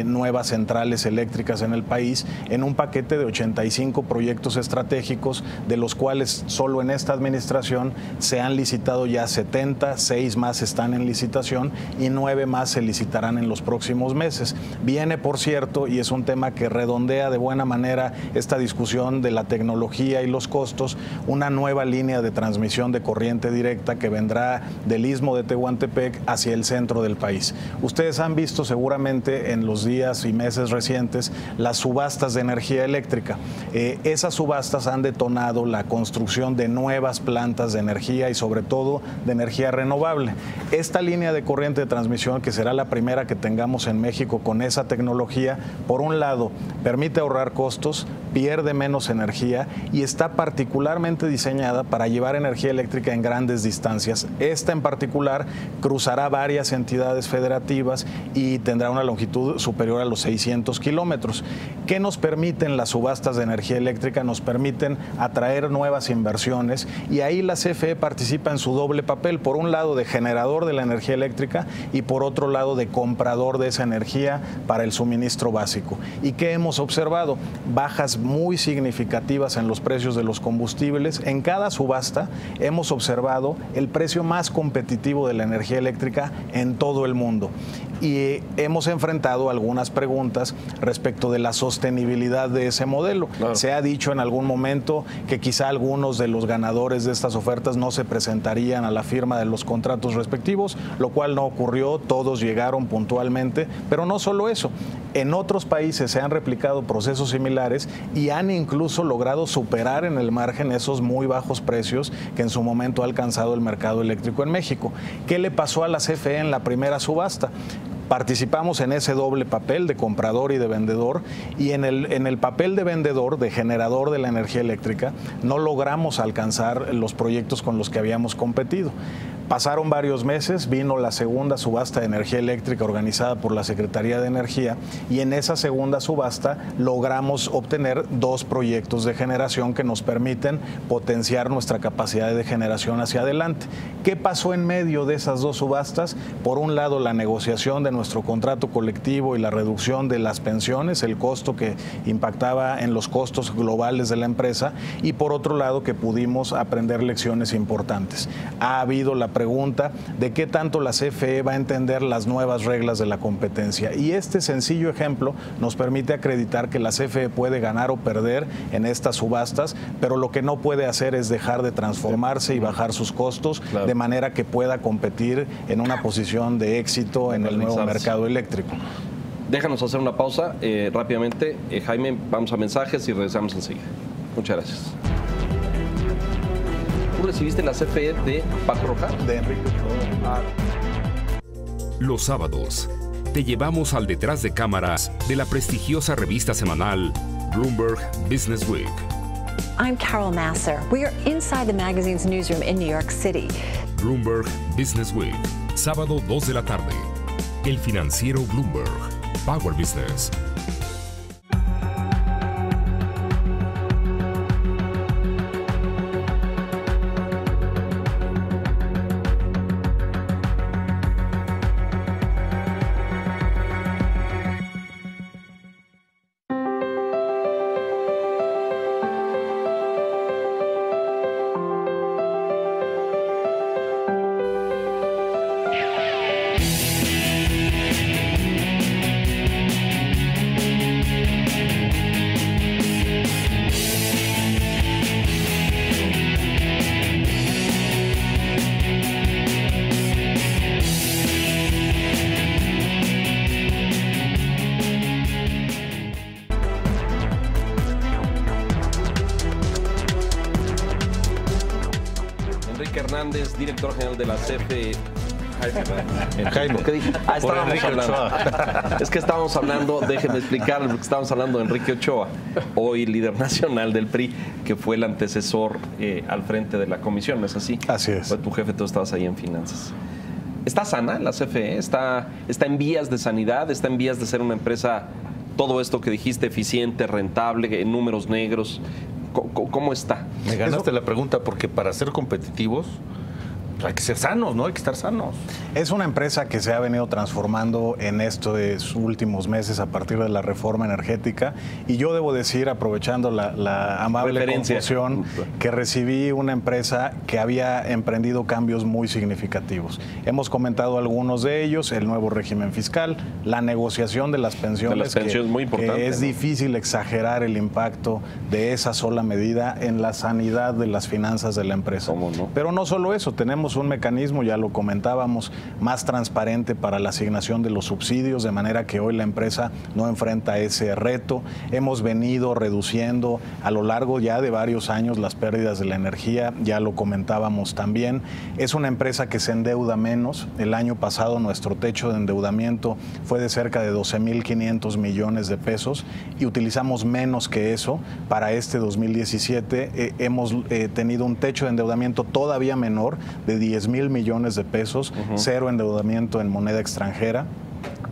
nuevas centrales eléctricas en el país en un paquete de 85 proyectos estratégicos, de los cuales solo en esta administración se han licitado ya 70, 6 más están estarán en licitación y 9 más se licitarán en los próximos meses. Viene, por cierto, y es un tema que redondea de buena manera esta discusión de la tecnología y los costos, una nueva línea de transmisión de corriente directa que vendrá del istmo de Tehuantepec hacia el centro del país. Ustedes han visto seguramente en los días y meses recientes las subastas de energía eléctrica. Esas subastas han detonado la construcción de nuevas plantas de energía y sobre todo de energía renovable. Esta línea de corriente de transmisión, que será la primera que tengamos en México con esa tecnología, por un lado permite ahorrar costos, pierde menos energía y está particularmente diseñada para llevar energía eléctrica en grandes distancias. Esta en particular cruzará varias entidades federativas y tendrá una longitud superior a los 600 kilómetros. ¿Qué nos permiten las subastas de energía eléctrica? Nos permiten atraer nuevas inversiones y ahí la CFE participa en su doble papel, por un lado de generador de la energía eléctrica y por otro lado de comprador de esa energía para el suministro básico. ¿Y qué hemos observado? Bajas muy significativas en los precios de los combustibles. En cada subasta hemos observado el precio más competitivo de la energía eléctrica en todo el mundo. Y hemos enfrentado algunas preguntas respecto de la sostenibilidad de ese modelo. Claro. Se ha dicho en algún momento que quizá algunos de los ganadores de estas ofertas no se presentarían a la firma de los contratos respectivos, lo cual no ocurrió, todos llegaron puntualmente, pero no solo eso. En otros países se han replicado procesos similares y han incluso logrado superar en el margen esos muy bajos precios que en su momento ha alcanzado el mercado eléctrico en México. ¿Qué le pasó a la CFE en la primera subasta? Participamos en ese doble papel de comprador y de vendedor y en el papel de vendedor, de generador de la energía eléctrica, no logramos alcanzar los proyectos con los que habíamos competido. Pasaron varios meses, vino la segunda subasta de energía eléctrica organizada por la Secretaría de Energía y en esa segunda subasta logramos obtener 2 proyectos de generación que nos permiten potenciar nuestra capacidad de generación hacia adelante. ¿Qué pasó en medio de esas 2 subastas? Por un lado, la negociación de nuestro contrato colectivo y la reducción de las pensiones, el costo que impactaba en los costos globales de la empresa, y por otro lado que pudimos aprender lecciones importantes. Ha habido la pregunta de qué tanto la CFE va a entender las nuevas reglas de la competencia y este sencillo ejemplo nos permite acreditar que la CFE puede ganar o perder en estas subastas, pero lo que no puede hacer es dejar de transformarse y bajar sus costos, claro, de manera que pueda competir en una posición de éxito en el nuevo mercado eléctrico. Déjanos hacer una pausa rápidamente. Jaime, vamos a mensajes y regresamos enseguida. Muchas gracias. ¿Tú recibiste la CFE de Paco Rojas? De Enrique Ochoa. Los sábados te llevamos al detrás de cámaras de la prestigiosa revista semanal Bloomberg Business Week. I'm Carol Masser. We are inside the magazine's newsroom in New York City. Bloomberg Business Week, sábado 2 de la tarde. El financiero Bloomberg, Power Business. Hernández, director general de la CFE. Jaime, ¿Qué dije? Estábamos hablando. Es que estábamos hablando, déjenme explicarles, porque estábamos hablando de Enrique Ochoa, hoy líder nacional del PRI, que fue el antecesor al frente de la comisión, ¿no es así? Así es. Fue tu jefe, tú estabas ahí en finanzas. ¿Está sana la CFE? ¿Está en vías de sanidad? ¿Está en vías de ser una empresa, todo esto que dijiste, eficiente, rentable, en números negros? ¿Cómo está? Me ganaste la pregunta porque para ser competitivos pues hay que ser sanos, ¿no? Hay que estar sanos. Es una empresa que se ha venido transformando en estos últimos meses a partir de la reforma energética, y yo debo decir, aprovechando la amable confusión, que recibí una empresa que había emprendido cambios muy significativos. Hemos comentado algunos de ellos: el nuevo régimen fiscal, la negociación de las pensiones, muy importante, que es difícil exagerar el impacto de esa sola medida en la sanidad de las finanzas de la empresa. ¿Cómo no? Pero no solo eso, tenemos un mecanismo, ya lo comentábamos, más transparente para la asignación de los subsidios, de manera que hoy la empresa no enfrenta ese reto. Hemos venido reduciendo a lo largo ya de varios años las pérdidas de la energía, ya lo comentábamos también. Es una empresa que se endeuda menos. El año pasado nuestro techo de endeudamiento fue de cerca de 12.500 millones de pesos y utilizamos menos que eso. Para este 2017 hemos tenido un techo de endeudamiento todavía menor, de 10.000 millones de pesos, cero endeudamiento en moneda extranjera,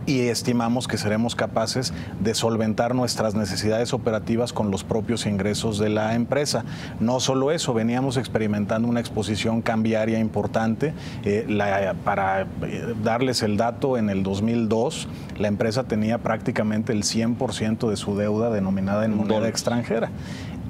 y estimamos que seremos capaces de solventar nuestras necesidades operativas con los propios ingresos de la empresa. No solo eso, veníamos experimentando una exposición cambiaria importante. Para darles el dato, en el 2002 la empresa tenía prácticamente el 100% de su deuda denominada en moneda extranjera.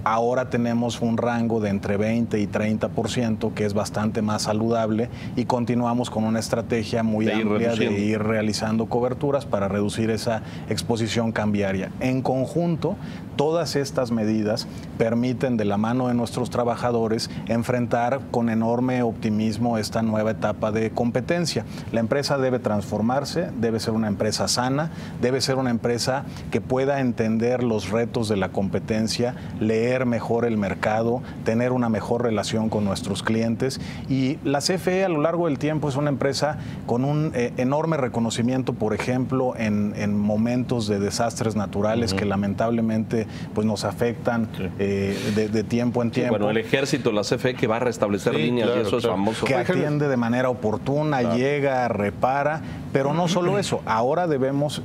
Ahora tenemos un rango de entre 20 y 30%, que es bastante más saludable, y continuamos con una estrategia muy amplia de ir realizando coberturas para reducir esa exposición cambiaria. En conjunto, todas estas medidas permiten, de la mano de nuestros trabajadores, enfrentar con enorme optimismo esta nueva etapa de competencia. La empresa debe transformarse, debe ser una empresa sana, debe ser una empresa que pueda entender los retos de la competencia, leer mejor el mercado, tener una mejor relación con nuestros clientes. Y la CFE a lo largo del tiempo es una empresa con un enorme reconocimiento, por ejemplo, en momentos de desastres naturales que lamentablemente pues nos afectan de tiempo en tiempo. Bueno, el ejército, la CFE, que va a restablecer líneas, y eso es famoso. Que atiende de manera oportuna, llega, repara, pero no solo eso, ahora debemos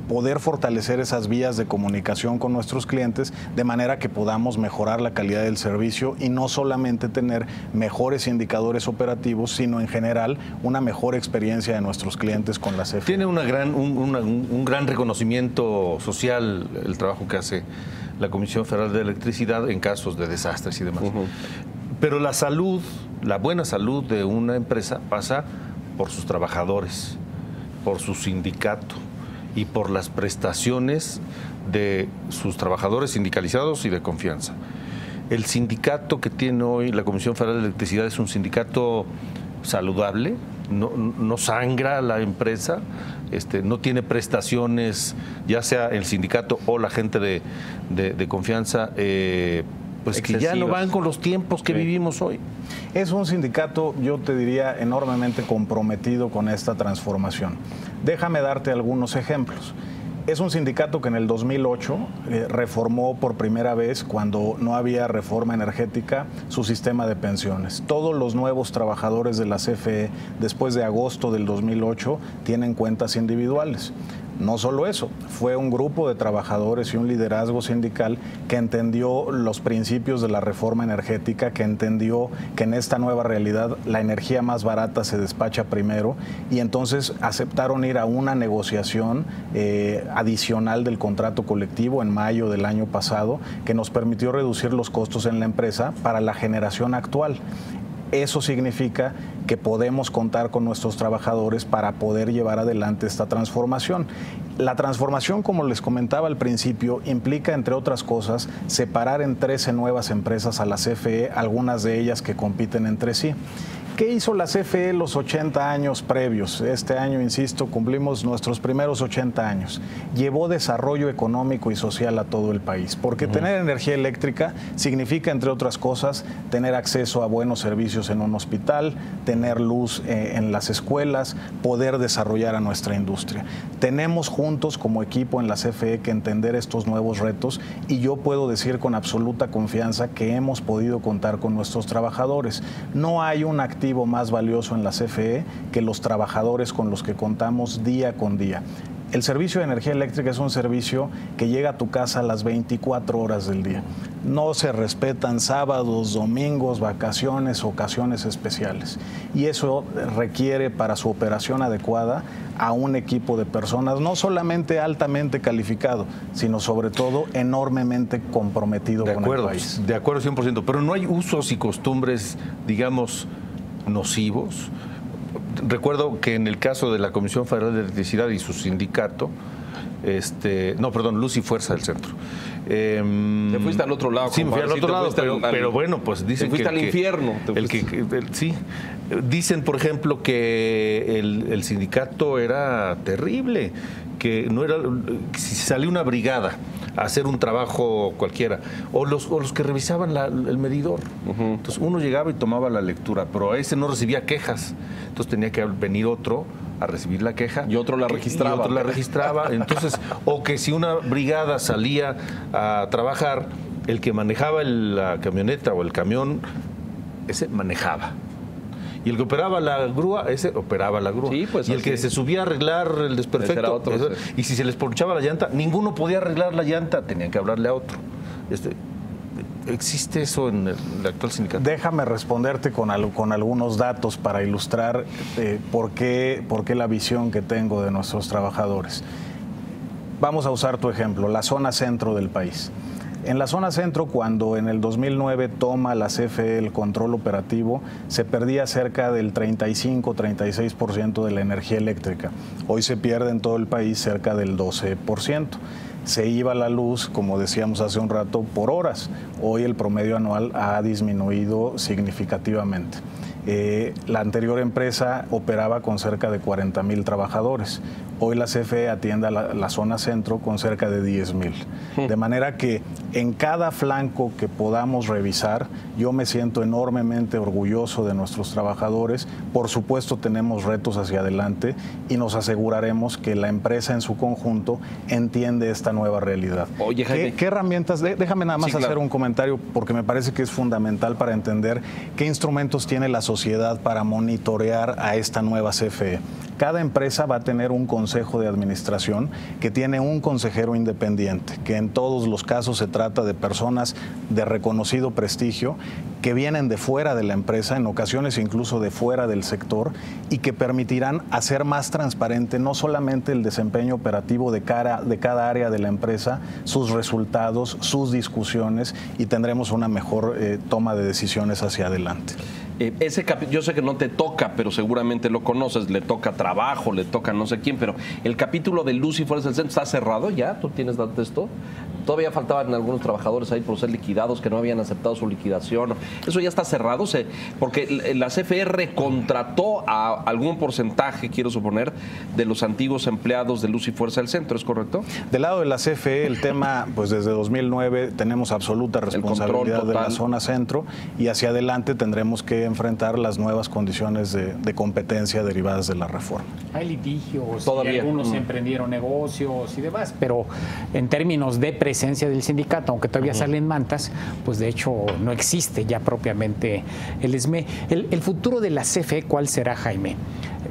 poder fortalecer esas vías de comunicación con nuestros clientes, de manera que podamos mejorar la calidad del servicio y no solamente tener mejores indicadores operativos, sino en general una mejor experiencia de nuestros clientes con la CFE. Tiene un gran reconocimiento social el trabajo que hace la Comisión Federal de Electricidad en casos de desastres y demás. Pero la salud, la buena salud de una empresa pasa por sus trabajadores, por su sindicato y por las prestaciones de sus trabajadores sindicalizados y de confianza. El sindicato que tiene hoy la Comisión Federal de Electricidad es un sindicato saludable, no sangra la empresa, no tiene prestaciones, ya sea el sindicato o la gente de confianza, pues excesivas, que ya no van con los tiempos que vivimos hoy. Es un sindicato, yo te diría, enormemente comprometido con esta transformación. Déjame darte algunos ejemplos. Es un sindicato que en el 2008 reformó por primera vez, cuando no había reforma energética, su sistema de pensiones. Todos los nuevos trabajadores de la CFE, después de agosto del 2008, tienen cuentas individuales. No solo eso, fue un grupo de trabajadores y un liderazgo sindical que entendió los principios de la reforma energética, que entendió que en esta nueva realidad la energía más barata se despacha primero, y entonces aceptaron ir a una negociación adicional del contrato colectivo en mayo del año pasado, que nos permitió reducir los costos en la empresa para la generación actual. Eso significa que podemos contar con nuestros trabajadores para poder llevar adelante esta transformación. La transformación, como les comentaba al principio, implica, entre otras cosas, separar en 13 nuevas empresas a la CFE, algunas de ellas que compiten entre sí. ¿Qué hizo la CFE los 80 años previos? Este año, insisto, cumplimos nuestros primeros 80 años. Llevó desarrollo económico y social a todo el país, porque tener energía eléctrica significa, entre otras cosas, tener acceso a buenos servicios en un hospital, tener luz en las escuelas, poder desarrollar a nuestra industria. Tenemos juntos como equipo en la CFE que entender estos nuevos retos, y yo puedo decir con absoluta confianza que hemos podido contar con nuestros trabajadores. No hay un activo más valioso en la CFE que los trabajadores con los que contamos día con día. El servicio de energía eléctrica es un servicio que llega a tu casa a las 24 horas del día. No se respetan sábados, domingos, vacaciones, ocasiones especiales. Y eso requiere para su operación adecuada a un equipo de personas no solamente altamente calificado, sino sobre todo enormemente comprometido con el país. De acuerdo 100%, pero no hay usos y costumbres, digamos, nocivos. Recuerdo que en el caso de la Comisión Federal de Electricidad y su sindicato, Luz y Fuerza del Centro. Te fuiste al otro lado. Sí, me fui al otro lado, pero bueno, pues dicen te fuiste al infierno. Sí, dicen, por ejemplo, que el sindicato era terrible, que no era, si salía una brigada a hacer un trabajo cualquiera, o los que revisaban el medidor. Entonces uno llegaba y tomaba la lectura, pero a ese no recibía quejas, entonces tenía que venir otro a recibir la queja. Y otro la registraba. Entonces, o que si una brigada salía a trabajar, el que manejaba la camioneta o el camión, ese manejaba. Y el que operaba la grúa, ese operaba la grúa. Sí, pues y el que se subía a arreglar el desperfecto, y si se les ponchaba la llanta, ninguno podía arreglar la llanta, tenían que hablarle a otro. ¿Existe eso en el actual sindicato? Déjame responderte con algunos datos para ilustrar por qué la visión que tengo de nuestros trabajadores. Vamos a usar tu ejemplo, la zona centro del país. En la zona centro, cuando en el 2009 toma la CFE el control operativo, se perdía cerca del 35-36% de la energía eléctrica. Hoy se pierde en todo el país cerca del 12%. Se iba la luz, como decíamos hace un rato, por horas. Hoy el promedio anual ha disminuido significativamente. La anterior empresa operaba con cerca de 40,000 trabajadores. Hoy la CFE atiende a la zona centro con cerca de 10,000. De manera que en cada flanco que podamos revisar, yo me siento enormemente orgulloso de nuestros trabajadores. Por supuesto, tenemos retos hacia adelante y nos aseguraremos que la empresa en su conjunto entiende esta nueva realidad. Oye, Jaime, ¿Qué herramientas? Déjame nada más hacer un comentario porque me parece que es fundamental para entender qué instrumentos tiene la sociedad para monitorear a esta nueva CFE. Cada empresa va a tener un consejo de administración que tiene un consejero independiente, que en todos los casos se trata de personas de reconocido prestigio que vienen de fuera de la empresa, en ocasiones incluso de fuera del sector, y que permitirán hacer más transparente no solamente el desempeño operativo de cada área de la empresa, sus resultados, sus discusiones, y tendremos una mejor toma de decisiones hacia adelante. Yo sé que no te toca, pero seguramente lo conoces, le toca trabajo, le toca no sé quién, pero el capítulo de Luz y Fuerza del Centro está cerrado ya. ¿Tú tienes datos de esto? Todavía faltaban algunos trabajadores ahí por ser liquidados que no habían aceptado su liquidación. ¿Eso ya está cerrado? Porque la CFE recontrató a algún porcentaje, quiero suponer, de los antiguos empleados de Luz y Fuerza del Centro, ¿es correcto? Del lado de la CFE, el tema, pues desde 2009 tenemos absoluta responsabilidad de la zona centro, y hacia adelante tendremos que enfrentar las nuevas condiciones de competencia derivadas de la reforma. Hay litigios, todavía. Y algunos emprendieron negocios y demás, pero en términos de presencia del sindicato, aunque todavía salen mantas, pues de hecho no existe ya propiamente el SME. El futuro de la CFE, ¿cuál será, Jaime?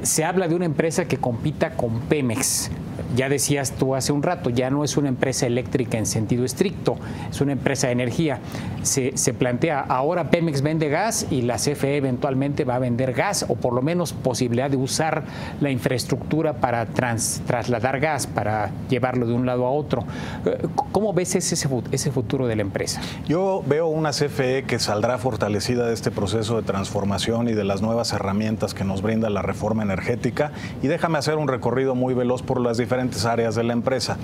Se habla de una empresa que compita con Pemex. Ya decías tú hace un rato, ya no es una empresa eléctrica en sentido estricto, es una empresa de energía. Se plantea, ahora Pemex vende gas y la CFE eventualmente va a vender gas, o por lo menos posibilidad de usar la infraestructura para trasladar gas, para llevarlo de un lado a otro. ¿Cómo ves ese futuro de la empresa? Yo veo una CFE que saldrá fortalecida de este proceso de transformación y de las nuevas herramientas que nos brinda la reforma energética. Y déjame hacer un recorrido muy veloz por las diferentes áreas de la empresa.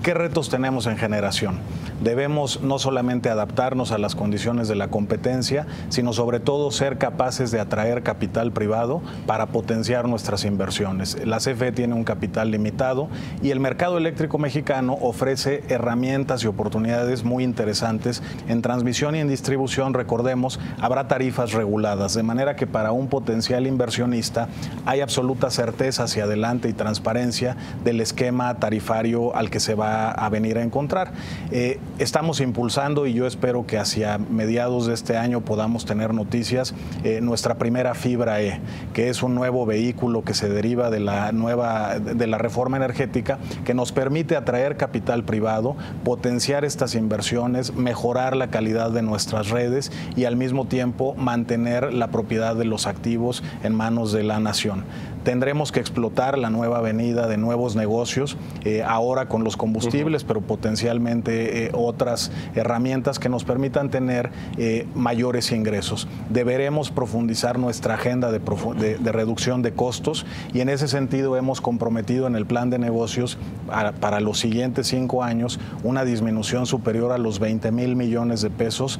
¿Qué retos tenemos en generación? Debemos no solamente adaptarnos a las condiciones de la competencia, sino sobre todo ser capaces de atraer capital privado para potenciar nuestras inversiones. La CFE tiene un capital limitado y el mercado eléctrico mexicano ofrece herramientas y oportunidades muy interesantes. En transmisión y en distribución, recordemos, habrá tarifas reguladas, de manera que para un potencial inversionista hay absoluta certeza hacia adelante y transparencia del esquema tarifario al que se va va a venir a encontrar. Estamos impulsando, y yo espero que hacia mediados de este año podamos tener noticias, nuestra primera Fibra E, que es un nuevo vehículo que se deriva de la reforma energética, que nos permite atraer capital privado, potenciar estas inversiones, mejorar la calidad de nuestras redes y al mismo tiempo mantener la propiedad de los activos en manos de la nación. Tendremos que explotar la nueva avenida de nuevos negocios, ahora con los combustibles, pero potencialmente otras herramientas que nos permitan tener mayores ingresos. Deberemos profundizar nuestra agenda de reducción de costos, y en ese sentido hemos comprometido en el plan de negocios para los siguientes 5 años una disminución superior a los 20,000 millones de pesos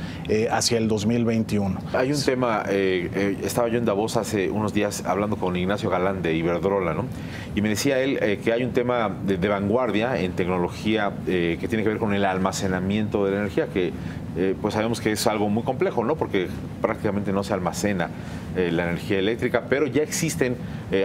hacia el 2021. Hay un tema, estaba yo en Davos hace unos días hablando con Ignacio Galán de Iberdrola, ¿no? Y me decía él que hay un tema de vanguardia en tecnología que tiene que ver con el almacenamiento de la energía, que pues sabemos que es algo muy complejo, ¿no? Porque prácticamente no se almacena la energía eléctrica, pero ya existen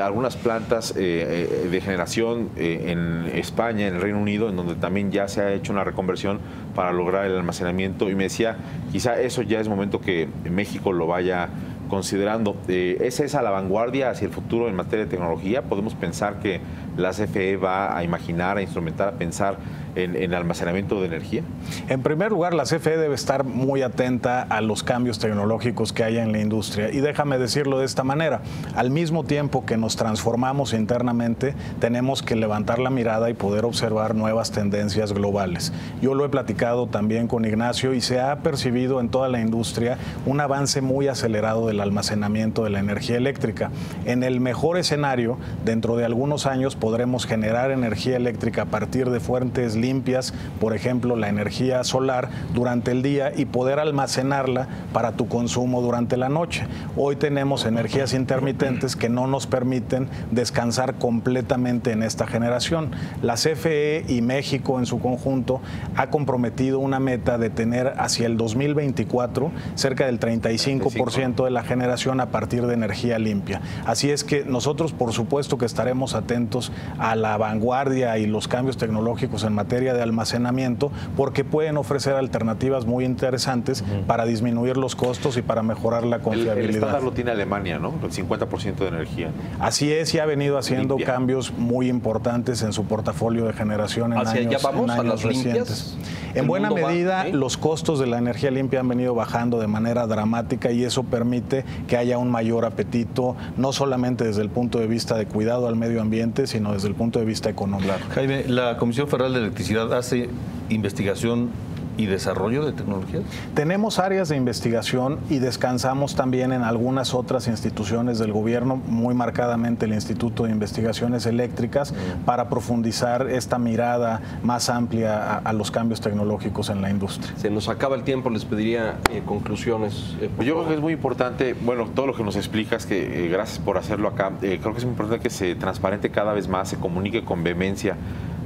algunas plantas de generación en España, en el Reino Unido, en donde también ya se ha hecho una reconversión para lograr el almacenamiento, y me decía, quizá eso ya es momento que México lo vaya considerando. ¿Es esa la vanguardia hacia el futuro en materia de tecnología? ¿Podemos pensar que la CFE va a imaginar, a instrumentar, a pensar en almacenamiento de energía? En primer lugar, la CFE debe estar muy atenta a los cambios tecnológicos que haya en la industria. Y déjame decirlo de esta manera: al mismo tiempo que nos transformamos internamente, tenemos que levantar la mirada y poder observar nuevas tendencias globales. Yo lo he platicado también con Ignacio, y se ha percibido en toda la industria un avance muy acelerado del almacenamiento de la energía eléctrica. En el mejor escenario, dentro de algunos años podremos generar energía eléctrica a partir de fuentes limpias, por ejemplo la energía solar, durante el día, y poder almacenarla para tu consumo durante la noche. Hoy tenemos energías intermitentes que no nos permiten descansar completamente en esta generación. La CFE y México en su conjunto ha comprometido una meta de tener hacia el 2024 cerca del 35% de la generación a partir de energía limpia. Así es que nosotros, por supuesto, que estaremos atentos a la vanguardia y los cambios tecnológicos en materia de almacenamiento, porque pueden ofrecer alternativas muy interesantes para disminuir los costos y para mejorar la confiabilidad. El estándar lo tiene Alemania, ¿no? El 50% de energía. Así es, y ha venido haciendo cambios muy importantes en su portafolio de generación en años recientes. En buena medida, los costos de la energía limpia han venido bajando de manera dramática, y eso permite que haya un mayor apetito, no solamente desde el punto de vista de cuidado al medio ambiente, sino desde el punto de vista económico. Jaime, ¿la Comisión Federal de Electricidad hace investigación y desarrollo de tecnologías? Tenemos áreas de investigación y descansamos también en algunas otras instituciones del gobierno, muy marcadamente el Instituto de Investigaciones Eléctricas, para profundizar esta mirada más amplia a los cambios tecnológicos en la industria. Se nos acaba el tiempo, les pediría conclusiones. Yo creo que es muy importante, bueno, todo lo que nos explicas, que gracias por hacerlo acá, creo que es muy importante que se transparente cada vez más, se comunique con vehemencia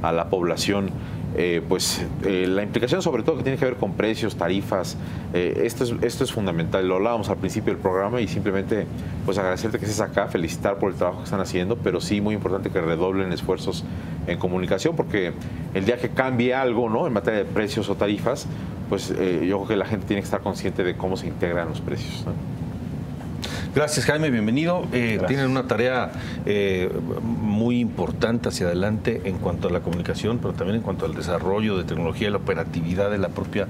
a la población. La implicación sobre todo que tiene que ver con precios, tarifas, esto es fundamental. Lo hablábamos al principio del programa, y simplemente pues agradecerte que estés acá, felicitar por el trabajo que están haciendo, pero sí muy importante que redoblen esfuerzos en comunicación, porque el día que cambie algo, ¿no?, en materia de precios o tarifas, pues yo creo que la gente tiene que estar consciente de cómo se integran los precios, ¿no? Gracias, Jaime, bienvenido. Tienen una tarea muy importante hacia adelante en cuanto a la comunicación, pero también en cuanto al desarrollo de tecnología y la operatividad de la propia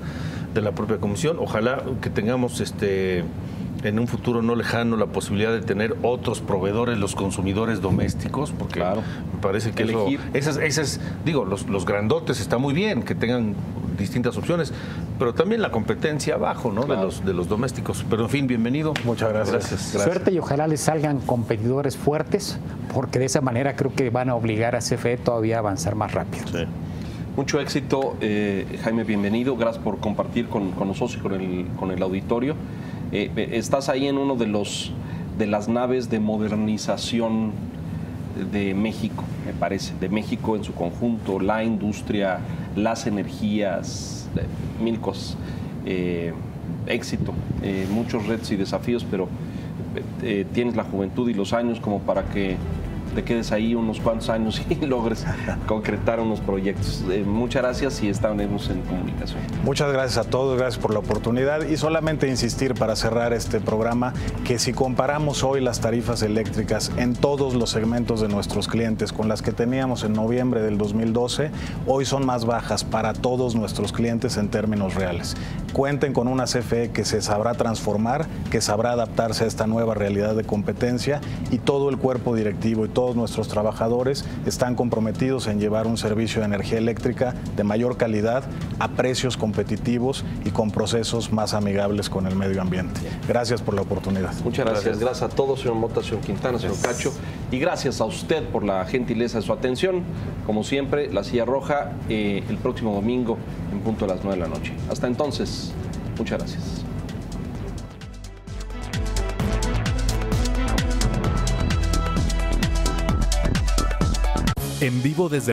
comisión. Ojalá que tengamos en un futuro no lejano la posibilidad de tener otros proveedores, los consumidores domésticos, porque me parece que los grandotes está muy bien que tengan distintas opciones, pero también la competencia abajo, ¿no? De los domésticos. Pero en fin, bienvenido. Muchas gracias. Suerte, y ojalá les salgan competidores fuertes, porque de esa manera creo que van a obligar a CFE todavía a avanzar más rápido. Sí. Mucho éxito, Jaime, bienvenido. Gracias por compartir con nosotros y con el auditorio. Estás ahí en uno de las naves de modernización de México, me parece, de México en su conjunto, la industria, las energías, mil cosas. Éxito, muchos retos y desafíos, pero tienes la juventud y los años como para que te quedes ahí unos cuantos años y logres concretar unos proyectos. Muchas gracias y estaremos en comunicación. Muchas gracias a todos, gracias por la oportunidad y solamente insistir para cerrar este programa que si comparamos hoy las tarifas eléctricas en todos los segmentos de nuestros clientes con las que teníamos en noviembre del 2012, hoy son más bajas para todos nuestros clientes en términos reales. Cuenten con una CFE que se sabrá transformar, que sabrá adaptarse a esta nueva realidad de competencia y todo el cuerpo directivo y todos nuestros trabajadores están comprometidos en llevar un servicio de energía eléctrica de mayor calidad, a precios competitivos y con procesos más amigables con el medio ambiente. Gracias por la oportunidad. Muchas gracias. Gracias a todos, señor Mota, señor Quintana, señor Cacho. Y gracias a usted por la gentileza de su atención. Como siempre, La Silla Roja el próximo domingo en punto a las 9 de la noche. Hasta entonces, muchas gracias. En vivo desde